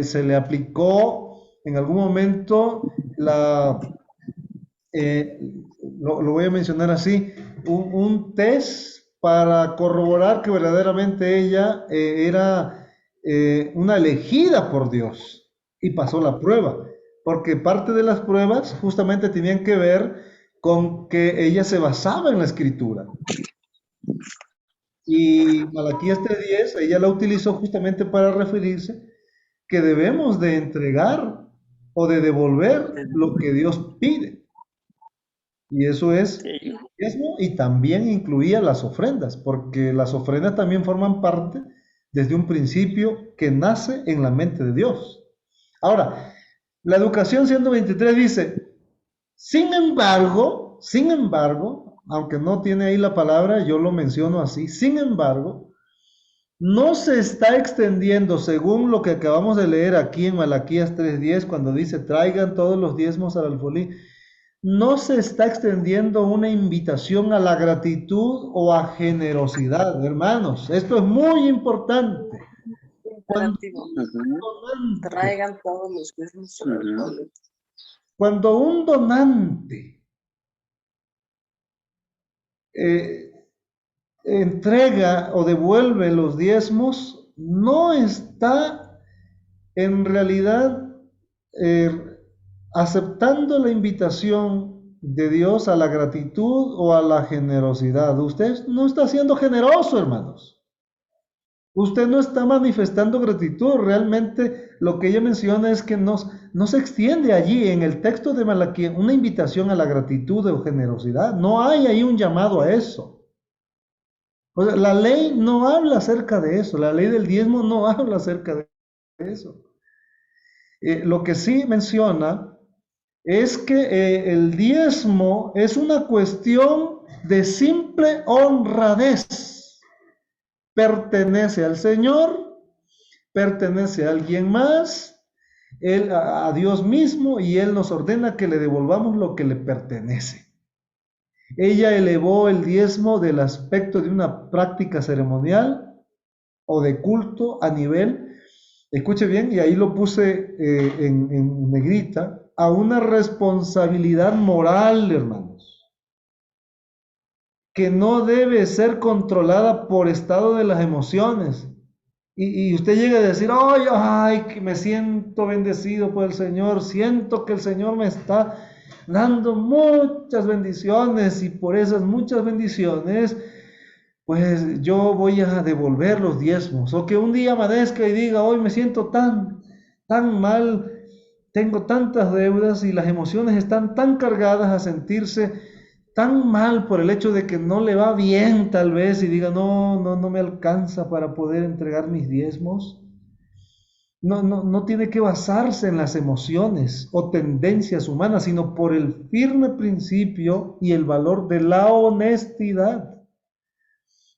se le aplicó en algún momento eh, lo voy a mencionar así, un test para corroborar que verdaderamente ella era una elegida por Dios y pasó la prueba, porque parte de las pruebas justamente tenían que ver con que ella se basaba en la escritura. Y Malaquías 3:10, ella la utilizó justamente para referirse que debemos de entregar o de devolver lo que Dios pide. Y eso es Sí. diezmo y también incluía las ofrendas, porque las ofrendas también forman parte desde un principio que nace en la mente de Dios. Ahora, la educación 123 dice, sin embargo, aunque no tiene ahí la palabra, yo lo menciono así, sin embargo, no se está extendiendo según lo que acabamos de leer aquí en Malaquías 3:10, cuando dice, traigan todos los diezmos al alfolí. No se está extendiendo una invitación a la gratitud o a generosidad, hermanos. Esto es muy importante. Cuando Imperativo. un donante, Traigan todos los mismos alcoholes. cuando un donante eh, entrega o devuelve los diezmos, no está en realidad eh, aceptando la invitación de Dios a la gratitud o a la generosidad. Usted no está siendo generoso, hermanos. Usted no está manifestando gratitud. Realmente lo que ella menciona es que no se extiende allí en el texto de Malaquías una invitación a la gratitud o generosidad. No hay ahí un llamado a eso. O sea, la ley no habla acerca de eso. La ley del diezmo no habla acerca de eso. Lo que sí menciona es que el diezmo es una cuestión de simple honradez. Pertenece al Señor, pertenece a alguien más, a Dios mismo, y Él nos ordena que le devolvamos lo que le pertenece. Ella elevó el diezmo del aspecto de una práctica ceremonial o de culto a nivel, escuche bien, y ahí lo puse en negrita, a una responsabilidad moral, hermanos, que no debe ser controlada por estado de las emociones. Y usted llega a decir, ay, que me siento bendecido por el Señor, siento que el Señor me está dando muchas bendiciones, y por esas muchas bendiciones, pues yo voy a devolver los diezmos. O que un día amanezca y diga, hoy me siento tan mal, tengo tantas deudas y las emociones están tan cargadas a sentirse tan mal por el hecho de que no le va bien tal vez, y diga, no me alcanza para poder entregar mis diezmos. No tiene que basarse en las emociones o tendencias humanas, sino por el firme principio y el valor de la honestidad.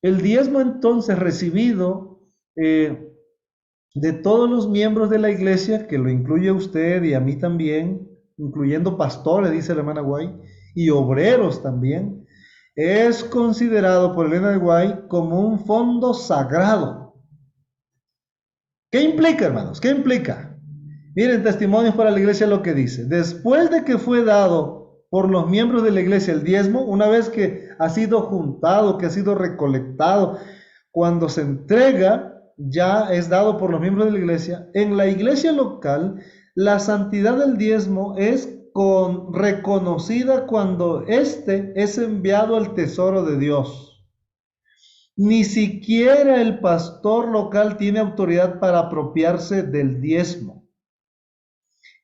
El diezmo entonces recibido de todos los miembros de la iglesia, que lo incluye a usted y a mí también, incluyendo pastores, dice la hermana Guay, y obreros también, es considerado por Elena de Guay como un fondo sagrado. ¿Qué implica, hermanos? ¿Qué implica? Miren, Testimonios para la Iglesia lo que dice. Después de que fue dado por los miembros de la iglesia el diezmo, una vez que ha sido juntado, que ha sido recolectado, cuando se entrega, ya es dado por los miembros de la iglesia. En la iglesia local, la santidad del diezmo es reconocida cuando éste es enviado al tesoro de Dios. Ni siquiera el pastor local tiene autoridad para apropiarse del diezmo.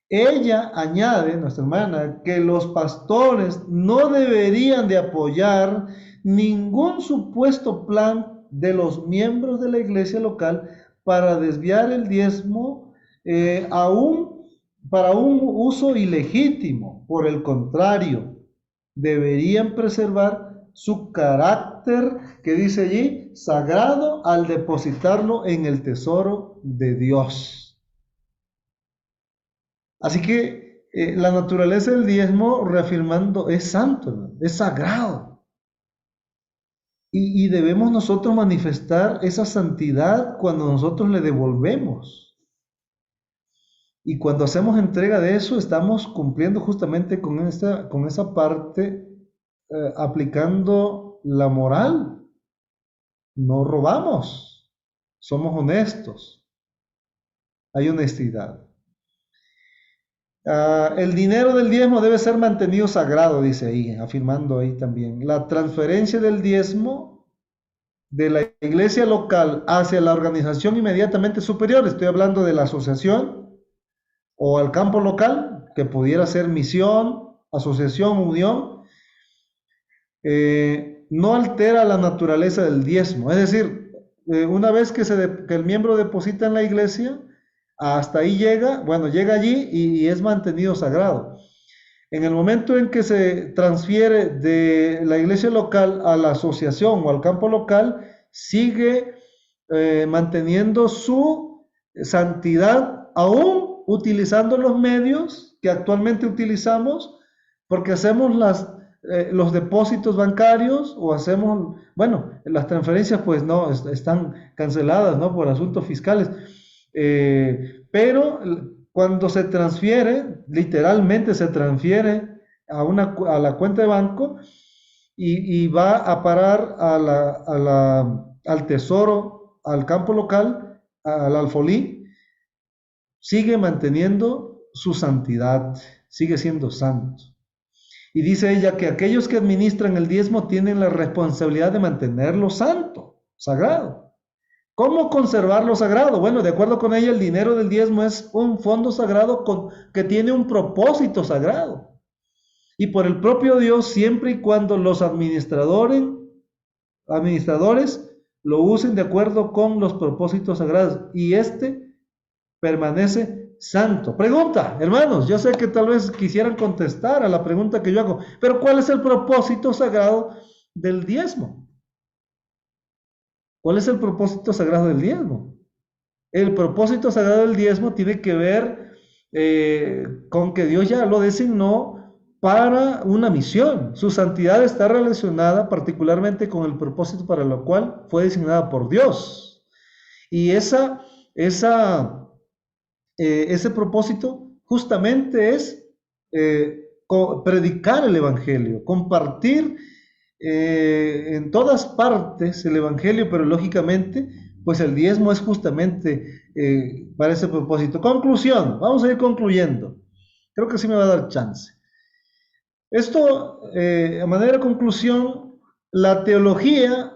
Ella añade, nuestra hermana, que los pastores no deberían de apoyar ningún supuesto plan de los miembros de la iglesia local para desviar el diezmo para un uso ilegítimo. Por el contrario, deberían preservar su carácter, que dice allí, sagrado, al depositarlo en el tesoro de Dios. Así que la naturaleza del diezmo, reafirmando, es santo, ¿no? Es sagrado. Y debemos nosotros manifestar esa santidad cuando nosotros le devolvemos. Y cuando hacemos entrega de eso, estamos cumpliendo justamente con esa parte, aplicando la moral. No robamos, somos honestos, hay honestidad. El dinero del diezmo debe ser mantenido sagrado, dice ahí, afirmando ahí también. La transferencia del diezmo de la iglesia local hacia la organización inmediatamente superior, estoy hablando de la asociación o al campo local, que pudiera ser misión, asociación, unión, no altera la naturaleza del diezmo. Es decir, una vez que el miembro deposita en la iglesia, hasta ahí llega, bueno, llega allí y es mantenido sagrado. En el momento en que se transfiere de la iglesia local a la asociación o al campo local, sigue manteniendo su santidad, aún utilizando los medios que actualmente utilizamos, porque hacemos los depósitos bancarios o hacemos, bueno, las transferencias pues no, están canceladas, ¿no? Por asuntos fiscales. Pero cuando se transfiere, literalmente se transfiere a la cuenta de banco y va a parar al tesoro, al campo local, al alfolí, sigue manteniendo su santidad, sigue siendo santo. Y dice ella que aquellos que administran el diezmo tienen la responsabilidad de mantenerlo santo, sagrado. ¿Cómo conservar lo sagrado? Bueno, de acuerdo con ella, el dinero del diezmo es un fondo sagrado que tiene un propósito sagrado. Y por el propio Dios, siempre y cuando los administradores lo usen de acuerdo con los propósitos sagrados. Y este permanece santo. Pregunta, hermanos, yo sé que tal vez quisieran contestar a la pregunta que yo hago, pero ¿cuál es el propósito sagrado del diezmo? ¿Cuál es el propósito sagrado del diezmo? El propósito sagrado del diezmo tiene que ver con que Dios ya lo designó para una misión. Su santidad está relacionada particularmente con el propósito para lo cual fue designada por Dios. Y ese propósito justamente es predicar el Evangelio, compartir en todas partes el Evangelio, pero lógicamente, pues el diezmo es justamente para ese propósito. Conclusión, vamos a ir concluyendo. Creo que sí me va a dar chance. Esto, a manera de conclusión, la teología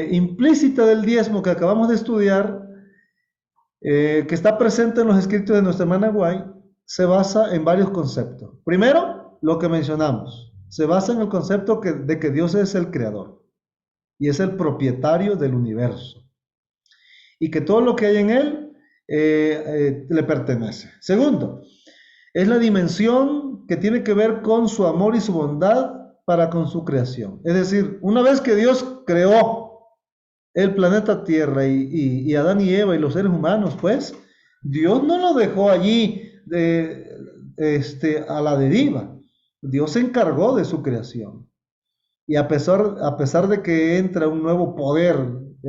implícita del diezmo que acabamos de estudiar, que está presente en los escritos de nuestra hermana White, se basa en varios conceptos. Primero, lo que mencionamos, se basa en el concepto de que Dios es el creador y es el propietario del universo y que todo lo que hay en él le pertenece. Segundo, es la dimensión que tiene que ver con su amor y su bondad para con su creación. Es decir, una vez que Dios creó el planeta Tierra y Adán y Eva y los seres humanos, pues Dios no lo dejó allí a la deriva. Dios se encargó de su creación. Y a pesar de que entra un nuevo poder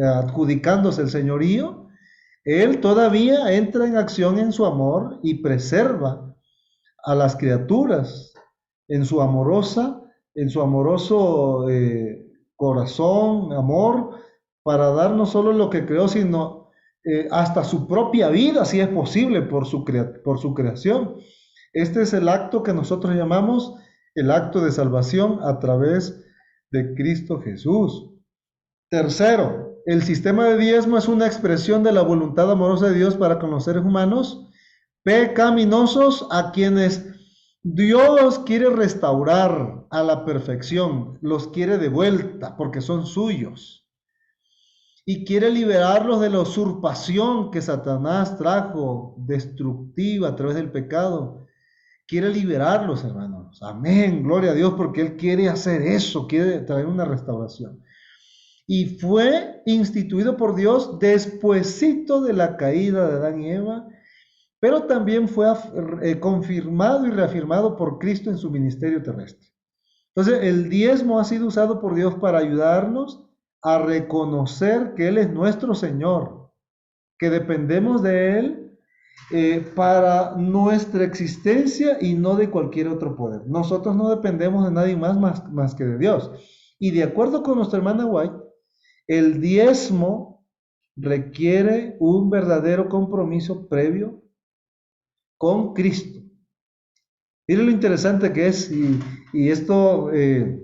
adjudicándose el señorío, Él todavía entra en acción en su amor y preserva a las criaturas en su amoroso corazón, amor, para dar no solo lo que creó, sino hasta su propia vida, si es posible, por su creación. Este es el acto que nosotros llamamos el acto de salvación a través de Cristo Jesús. Tercero, el sistema de diezmo es una expresión de la voluntad amorosa de Dios para con los seres humanos pecaminosos, a quienes Dios quiere restaurar a la perfección, los quiere de vuelta porque son suyos y quiere liberarlos de la usurpación que Satanás trajo destructiva a través del pecado. Quiere liberarlos, hermanos. Amén, gloria a Dios, porque Él quiere hacer eso, quiere traer una restauración. Y fue instituido por Dios despuesito de la caída de Adán y Eva, pero también fue confirmado y reafirmado por Cristo en su ministerio terrestre. Entonces, el diezmo ha sido usado por Dios para ayudarnos a reconocer que Él es nuestro Señor, que dependemos de Él para nuestra existencia y no de cualquier otro poder. Nosotros no dependemos de nadie más que de Dios. Y de acuerdo con nuestra hermana White, el diezmo requiere un verdadero compromiso previo con Cristo. Miren lo interesante que es, y esto es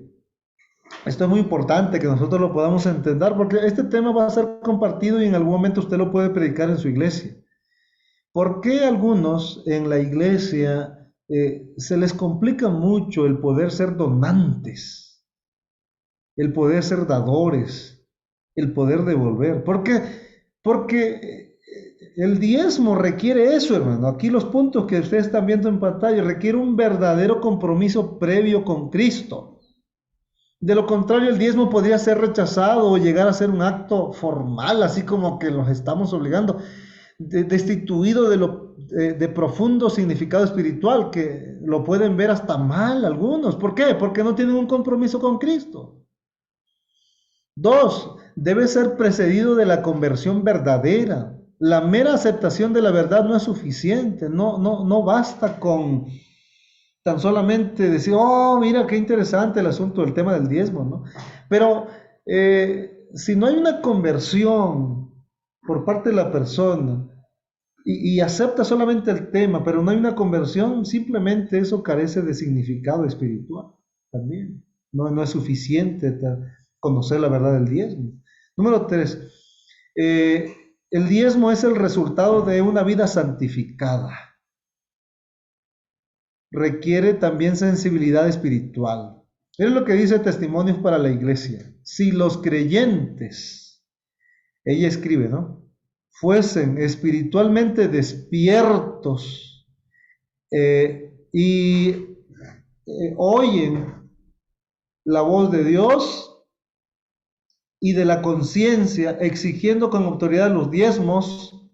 muy importante que nosotros lo podamos entender, porque este tema va a ser compartido y en algún momento usted lo puede predicar en su iglesia. ¿Por qué a algunos en la iglesia se les complica mucho el poder ser donantes, el poder ser dadores, el poder devolver? ¿Por qué? Porque el diezmo requiere eso, hermano. Aquí los puntos que ustedes están viendo en pantalla requiere un verdadero compromiso previo con Cristo. De lo contrario, el diezmo podría ser rechazado o llegar a ser un acto formal, así como que los estamos obligando, destituido de profundo significado espiritual, que lo pueden ver hasta mal algunos. ¿Por qué? Porque no tienen un compromiso con Cristo. Dos, debe ser precedido de la conversión verdadera. La mera aceptación de la verdad no es suficiente, no basta con tan solamente decir, oh, mira qué interesante el asunto del tema del diezmo, ¿no? Pero si no hay una conversión por parte de la persona y acepta solamente el tema, pero no hay una conversión, simplemente eso carece de significado espiritual también. No es suficiente conocer la verdad del diezmo. Número 3. Eh, el diezmo es el resultado de una vida santificada. Requiere también sensibilidad espiritual. Es lo que dice Testimonios para la Iglesia. Si los creyentes, ella escribe, ¿no? Fuesen espiritualmente despiertos y oyen la voz de Dios y de la conciencia, exigiendo con autoridad los diezmos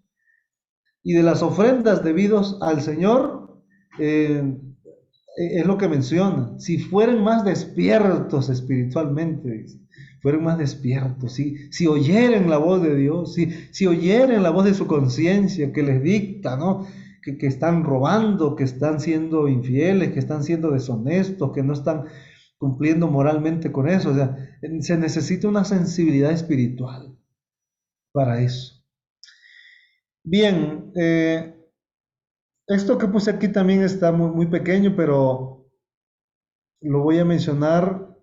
y de las ofrendas debidos al Señor, es lo que menciona. Si fueran más despiertos espiritualmente, dice, fueran más despiertos, si oyeren la voz de Dios, si oyeren la voz de su conciencia que les dicta, ¿no? Que están robando, que están siendo infieles, que están siendo deshonestos, que no están cumpliendo moralmente con eso. O sea, se necesita una sensibilidad espiritual para eso. Bien, esto que puse aquí también está muy pequeño, pero lo voy a mencionar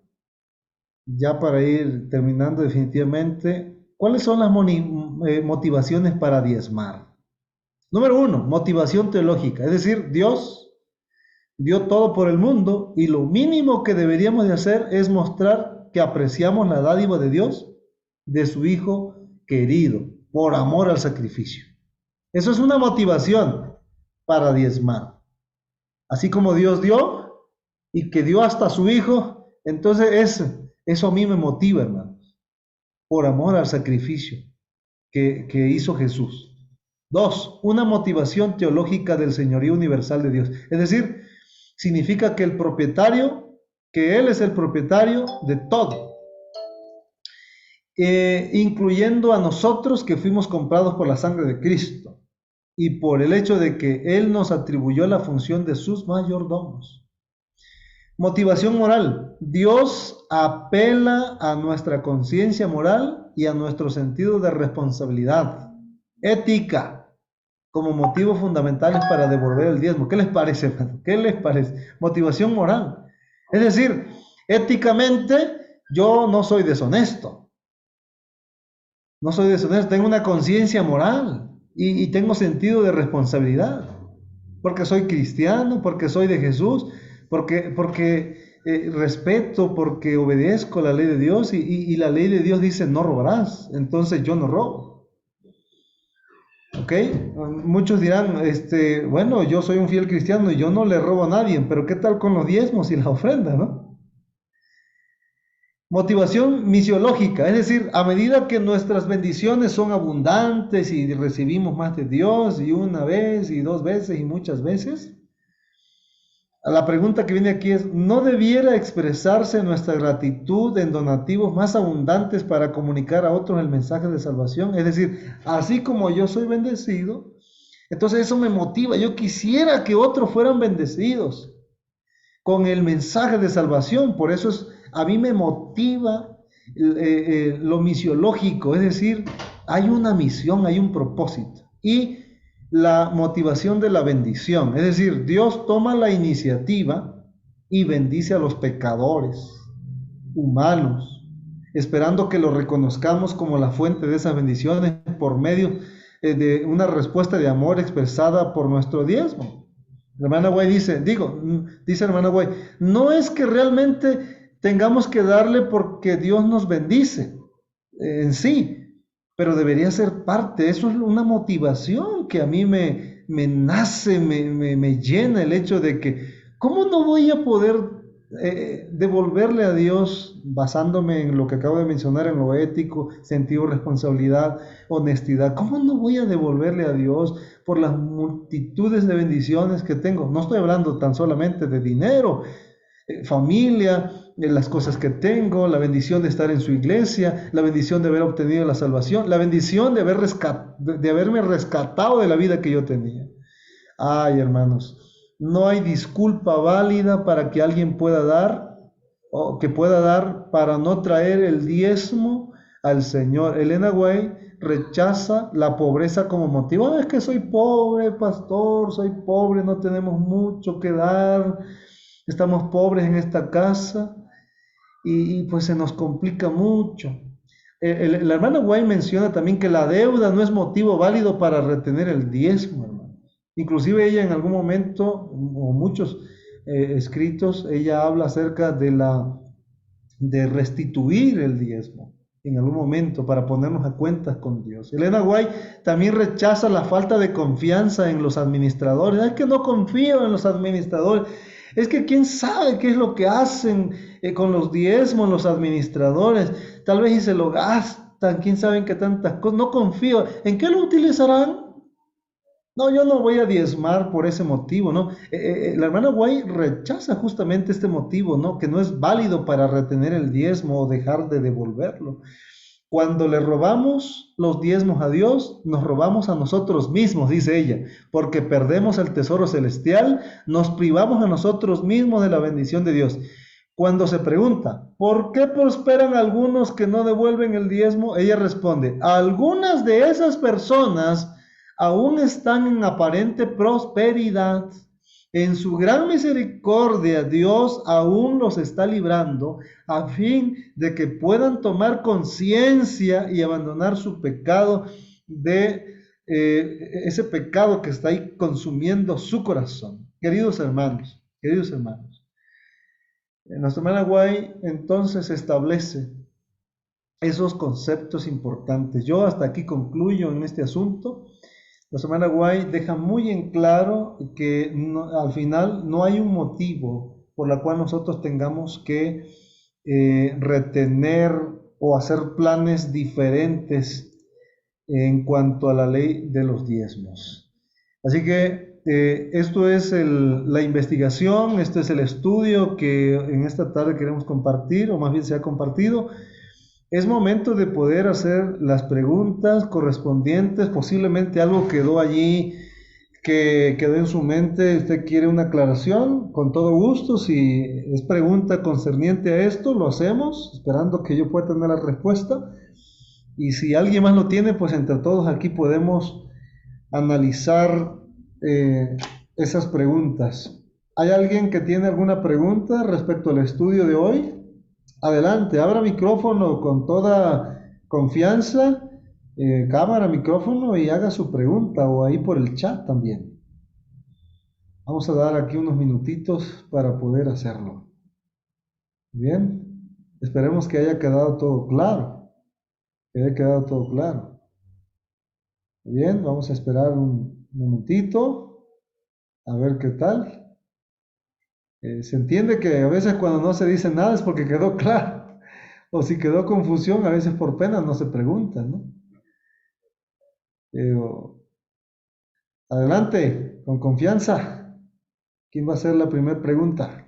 ya para ir terminando definitivamente. ¿Cuáles son las motivaciones para diezmar? Número uno, motivación teológica, es decir, Dios dio todo por el mundo y lo mínimo que deberíamos de hacer es mostrar que apreciamos la dádiva de Dios, de su Hijo querido, por amor al sacrificio. Eso es una motivación para diezmar. Así como Dios dio y que dio hasta su Hijo, entonces eso a mí me motiva, hermanos, por amor al sacrificio que hizo Jesús. Dos, una motivación teológica del señorío universal de Dios. Es decir, significa que que Él es el propietario de todo, incluyendo a nosotros que fuimos comprados por la sangre de Cristo y por el hecho de que Él nos atribuyó la función de sus mayordomos. Motivación moral. Dios apela a nuestra conciencia moral y a nuestro sentido de responsabilidad. Ética, como motivos fundamentales para devolver el diezmo. ¿Qué les parece, hermano? ¿Qué les parece? Motivación moral. Es decir, éticamente yo no soy deshonesto. No soy deshonesto, tengo una conciencia moral y tengo sentido de responsabilidad. Porque soy cristiano, porque soy de Jesús, porque respeto, porque obedezco la ley de Dios y la ley de Dios dice no robarás, entonces yo no robo. ¿Ok? Muchos dirán, bueno, yo soy un fiel cristiano y yo no le robo a nadie, pero ¿qué tal con los diezmos y las ofrendas, no? Motivación misiológica, es decir, a medida que nuestras bendiciones son abundantes y recibimos más de Dios y una vez y dos veces y muchas veces, la pregunta que viene aquí es, ¿no debiera expresarse nuestra gratitud en donativos más abundantes para comunicar a otros el mensaje de salvación? Es decir, así como yo soy bendecido, entonces eso me motiva. Yo quisiera que otros fueran bendecidos con el mensaje de salvación. Por eso a mí me motiva lo misiológico, es decir, hay una misión, hay un propósito. Y la motivación de la bendición, es decir, Dios toma la iniciativa y bendice a los pecadores humanos, esperando que lo reconozcamos como la fuente de esas bendiciones por medio de una respuesta de amor expresada por nuestro diezmo. La hermana Guay dice la hermana Guay, no es que realmente tengamos que darle porque Dios nos bendice en sí, pero debería ser parte. Eso es una motivación que a mí me nace, me llena el hecho de que, ¿cómo no voy a poder devolverle a Dios basándome en lo que acabo de mencionar, en lo ético, sentido de responsabilidad, honestidad? ¿Cómo no voy a devolverle a Dios por las multitudes de bendiciones que tengo? No estoy hablando tan solamente de dinero, familia, las cosas que tengo, la bendición de estar en su iglesia, la bendición de haber obtenido la salvación, la bendición de haberme rescatado de la vida que yo tenía. Ay, hermanos, no hay disculpa válida para que alguien pueda dar o que pueda dar para no traer el diezmo al Señor. Elena White rechaza la pobreza como motivo. Es que soy pobre, pastor, soy pobre, no tenemos mucho que dar, estamos pobres en esta casa y pues se nos complica mucho. la hermana White menciona también que la deuda no es motivo válido para retener el diezmo, hermano. Inclusive ella en algún momento, o muchos escritos, ella habla acerca de restituir el diezmo en algún momento para ponernos a cuentas con Dios. Elena White también rechaza la falta de confianza en los administradores. Es que no confío en los administradores. Es que quién sabe qué es lo que hacen con los diezmos los administradores. Tal vez y se lo gastan, quién sabe en qué tantas cosas. No confío. ¿En qué lo utilizarán? No, yo no voy a diezmar por ese motivo, ¿no? La hermana White rechaza justamente este motivo, ¿no? Que no es válido para retener el diezmo o dejar de devolverlo. Cuando le robamos los diezmos a Dios, nos robamos a nosotros mismos, dice ella, porque perdemos el tesoro celestial, nos privamos a nosotros mismos de la bendición de Dios. Cuando se pregunta, ¿por qué prosperan algunos que no devuelven el diezmo? Ella responde, algunas de esas personas aún están en aparente prosperidad. En su gran misericordia, Dios aún los está librando a fin de que puedan tomar conciencia y abandonar su pecado de ese pecado que está ahí consumiendo su corazón. Queridos hermanos, nuestra hermana Guay entonces establece esos conceptos importantes. Yo hasta aquí concluyo en este asunto. La semana Guay deja muy en claro que al final no hay un motivo por la cual nosotros tengamos que retener o hacer planes diferentes en cuanto a la ley de los diezmos. Así que esto es la investigación, este es el estudio que en esta tarde queremos compartir, o más bien se ha compartido. Es momento de poder hacer las preguntas correspondientes, posiblemente algo quedó allí que quedó en su mente, usted quiere una aclaración, con todo gusto, si es pregunta concerniente a esto, lo hacemos, esperando que yo pueda tener la respuesta, y si alguien más lo tiene, pues entre todos aquí podemos analizar eh, esas preguntas. ¿Hay alguien que tiene alguna pregunta respecto al estudio de hoy? Adelante, abra micrófono con toda confianza, cámara, micrófono y haga su pregunta o ahí por el chat también. Vamos a dar aquí unos minutitos para poder hacerlo. Bien, esperemos que haya quedado todo claro, que haya quedado todo claro. Bien, vamos a esperar un momentito a ver qué tal. Se entiende que a veces cuando no se dice nada es porque quedó claro. O si quedó confusión, a veces por pena no se pregunta, ¿no? Pero adelante, con confianza. ¿Quién va a hacer la primera pregunta?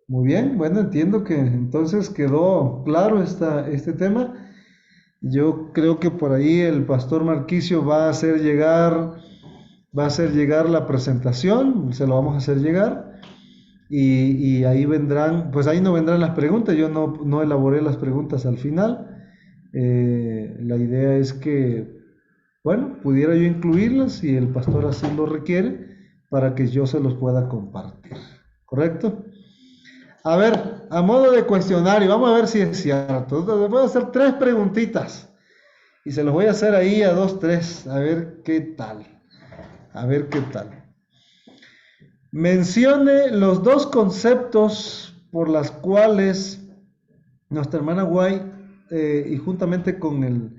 Muy bien, bueno, entiendo que entonces quedó claro este tema. Yo creo que por ahí el pastor Marquicio va a hacer llegar la presentación, se lo vamos a hacer llegar. Y ahí vendrán, pues ahí no vendrán las preguntas, yo no elaboré las preguntas al final. La idea es que, bueno, pudiera yo incluirlas si el pastor así lo requiere, para que yo se los pueda compartir. ¿Correcto? A ver, a modo de cuestionario, vamos a ver si es cierto. Les voy a hacer tres preguntitas y se los voy a hacer ahí a dos, tres, a ver qué tal. A ver qué tal. Mencione los dos conceptos por las cuales nuestra hermana Guay, y juntamente con el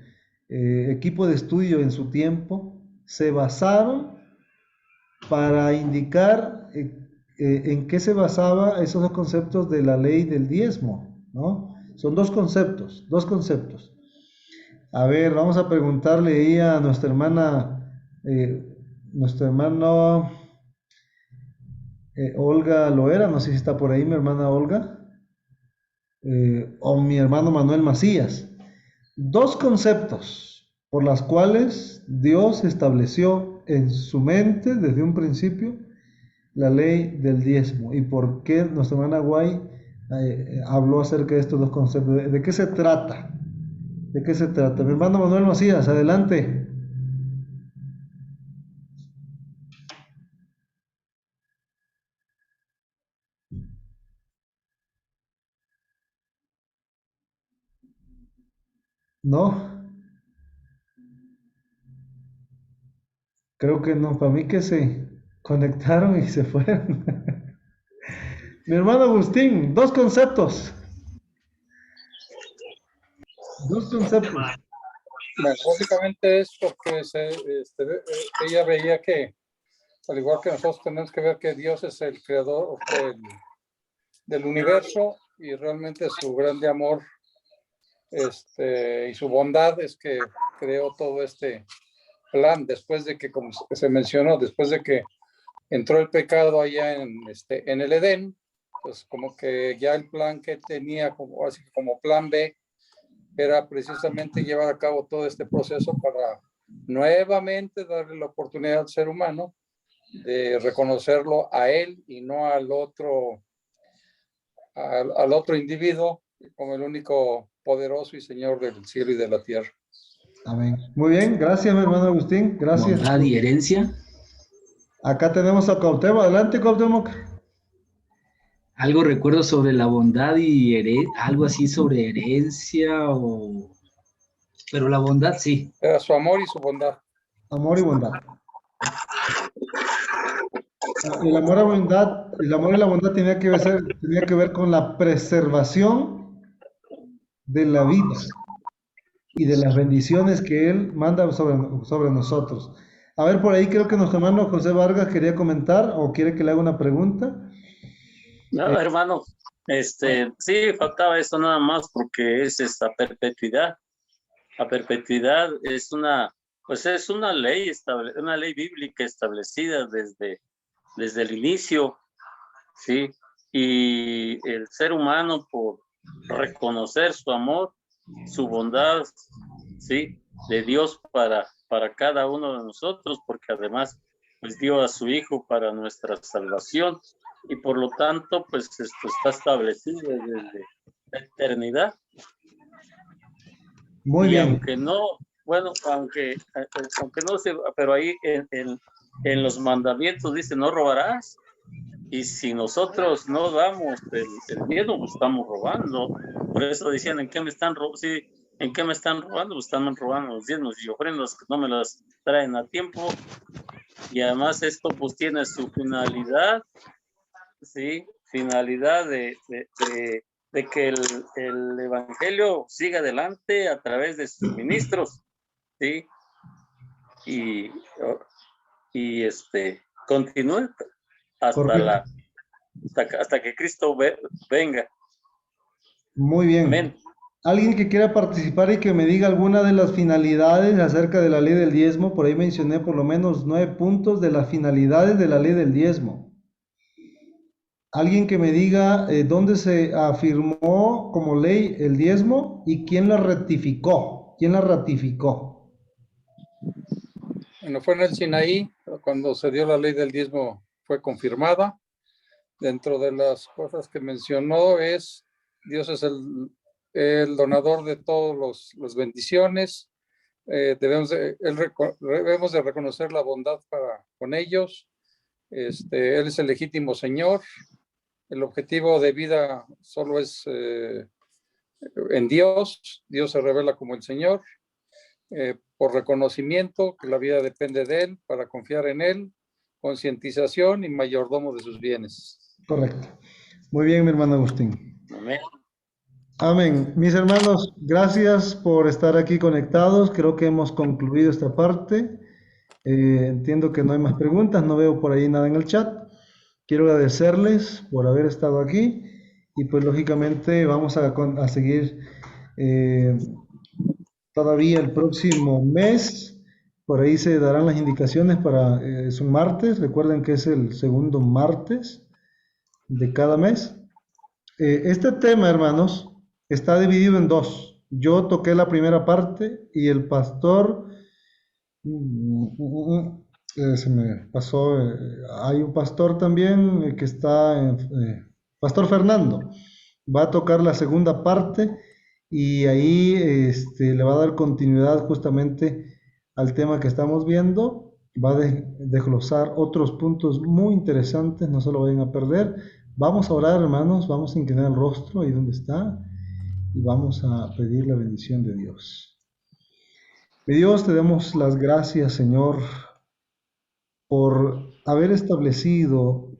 equipo de estudio en su tiempo, se basaron para indicar en qué se basaba esos dos conceptos de la ley del diezmo, ¿no? Son dos conceptos, dos conceptos. A ver, vamos a preguntarle ahí a nuestra hermana Olga Loera, no sé si está por ahí mi hermana Olga, o mi hermano Manuel Macías. Dos conceptos por las cuales Dios estableció en su mente desde un principio la ley del diezmo y por qué nuestra hermana Guay habló acerca de estos dos conceptos. ¿De qué se trata? ¿De qué se trata? Mi hermano Manuel Macías, adelante. ¿No? Creo que no, para mí que se conectaron y se fueron. Mi hermano Agustín, dos conceptos. Bueno, básicamente es porque ella veía que, al igual que nosotros, tenemos que ver que Dios es el creador del universo y realmente su grande amor y su bondad es que creó todo este plan después de que, como se mencionó, después de que entró el pecado allá en el Edén, pues como que ya el plan que tenía así como plan B era precisamente llevar a cabo todo este proceso para nuevamente darle la oportunidad al ser humano de reconocerlo a él y no al otro individuo como el único poderoso y señor del cielo y de la tierra. Amén. Muy bien, gracias, mi hermano Agustín. Gracias. Bondad y herencia. Acá tenemos a Cuauhtémoc. Adelante, Cuauhtémoc. Algo recuerdo sobre la bondad y algo así sobre herencia pero la bondad sí. Era su amor y su bondad. Amor y bondad. El amor y bondad, el amor y la bondad tenía que ver con la preservación de la vida y de las bendiciones que Él manda sobre nosotros. A ver, por ahí creo que nuestro hermano José Vargas quería comentar o quiere que le haga una pregunta. No, hermano, sí, faltaba eso nada más porque es esta perpetuidad. La perpetuidad es es una ley una ley bíblica establecida desde el inicio, ¿sí? Y el ser humano por reconocer su amor, su bondad, ¿sí? De Dios para cada uno de nosotros, porque además pues dio a su Hijo para nuestra salvación y por lo tanto pues esto está establecido desde la eternidad. Muy y bien. Aunque no, bueno, aunque no se, pero ahí en los mandamientos dice no robarás. Y si nosotros no damos el miedo, pues estamos robando. Por eso decían, ¿en qué me están robando? Sí, ¿en qué me están robando? Pues están robando los diezmos y ofrendas que no me las traen a tiempo. Y además esto pues tiene su finalidad, ¿sí? Finalidad de que el evangelio siga adelante a través de sus ministros, ¿sí? Y continúe hasta hasta que Cristo venga. Muy bien. Amén. ¿Alguien que quiera participar y que me diga alguna de las finalidades acerca de la ley del diezmo? Por ahí mencioné por lo menos 9 puntos de las finalidades de la ley del diezmo. Alguien que me diga dónde se afirmó como ley el diezmo y quién la rectificó, quién la ratificó. Bueno, fue en el Sinaí, cuando se dio la ley del diezmo, fue confirmada. Dentro de las cosas que mencionó Dios es el donador de todas las bendiciones. Debemos de reconocer la bondad con ellos. Él es el legítimo Señor. El objetivo de vida solo es en Dios. Dios se revela como el Señor. Por reconocimiento, que la vida depende de Él, para confiar en Él, concientización y mayordomo de sus bienes. Correcto. Muy bien, mi hermano Agustín. Amén. Amén. Mis hermanos, gracias por estar aquí conectados. Creo que hemos concluido esta parte. Entiendo que no hay más preguntas, no veo por ahí nada en el chat. Quiero agradecerles por haber estado aquí y pues lógicamente vamos a seguir todavía el próximo mes. Por ahí se darán las indicaciones es un martes. Recuerden que es el segundo martes de cada mes. Este tema, hermanos, está dividido en dos. Yo toqué la primera parte y el pastor, se me pasó, hay un pastor también que está, Pastor Fernando, va a tocar la segunda parte y ahí le va a dar continuidad justamente al tema que estamos viendo. Va a desglosar otros puntos muy interesantes, no se lo vayan a perder. Vamos a orar, hermanos, vamos a inclinar el rostro ahí donde está y vamos a pedir la bendición de Dios. Mi Dios, te damos las gracias, Señor, por haber establecido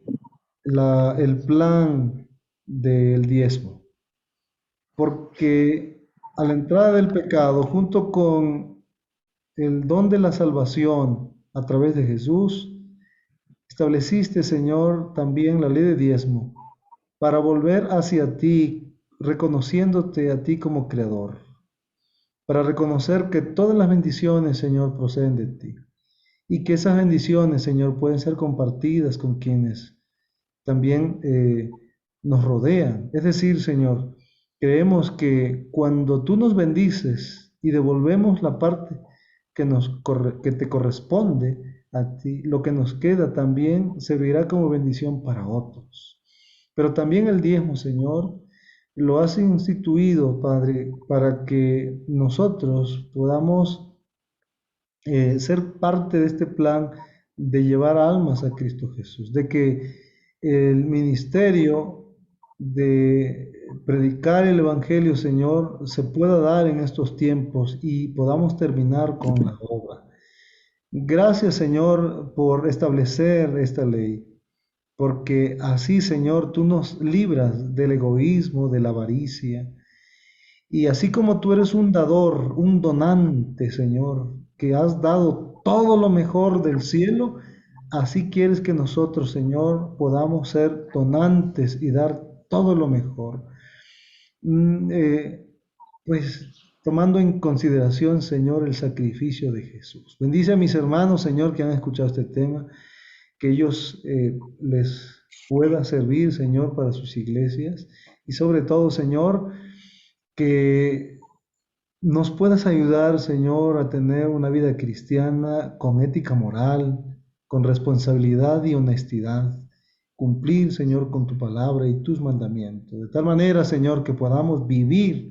el plan del diezmo. Porque a la entrada del pecado, junto con el don de la salvación a través de Jesús, estableciste, Señor, también la ley de diezmo para volver hacia ti, reconociéndote a ti como creador, para reconocer que todas las bendiciones, Señor, proceden de ti y que esas bendiciones, Señor, pueden ser compartidas con quienes también nos rodean. Es decir, Señor, creemos que cuando tú nos bendices y devolvemos la parte que te corresponde a ti, lo que nos queda también servirá como bendición para otros. Pero también el diezmo, Señor, lo has instituido, Padre, para que nosotros podamos ser parte de este plan de llevar almas a Cristo Jesús, de que el ministerio de predicar el Evangelio, Señor, se pueda dar en estos tiempos y podamos terminar con la obra. Gracias, Señor, por establecer esta ley, porque así, Señor, tú nos libras del egoísmo, de la avaricia, y así como tú eres un dador, un donante, Señor, que has dado todo lo mejor del cielo, así quieres que nosotros, Señor, podamos ser donantes y dar todo lo mejor. Mm, eh, pues tomando en consideración, Señor, el sacrificio de Jesús. Bendice a mis hermanos, Señor, que han escuchado este tema, que ellos les pueda servir, Señor, para sus iglesias y sobre todo, Señor, que nos puedas ayudar, Señor, a tener una vida cristiana con ética moral, con responsabilidad y honestidad. Cumplir, Señor, con tu palabra y tus mandamientos. De tal manera, Señor, que podamos vivir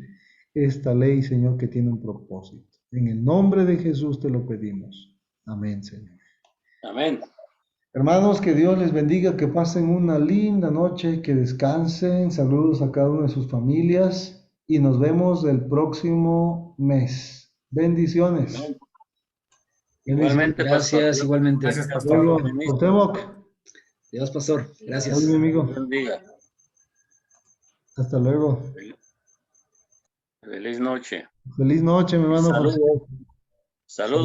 esta ley, Señor, que tiene un propósito. En el nombre de Jesús te lo pedimos. Amén, Señor. Amén. Hermanos, que Dios les bendiga, que pasen una linda noche, que descansen. Saludos a cada una de sus familias y nos vemos el próximo mes. Bendiciones. Amén. Bendiciones. Igualmente, Gracias, pastor. igualmente. Gracias, Hasta pastor. luego. Buenísimo. Cuauhtémoc. Dios, pastor. Adiós, Gracias. mi amigo. Buen día. Hasta luego. Feliz noche. Feliz noche, mi hermano. Saludos. Saludos.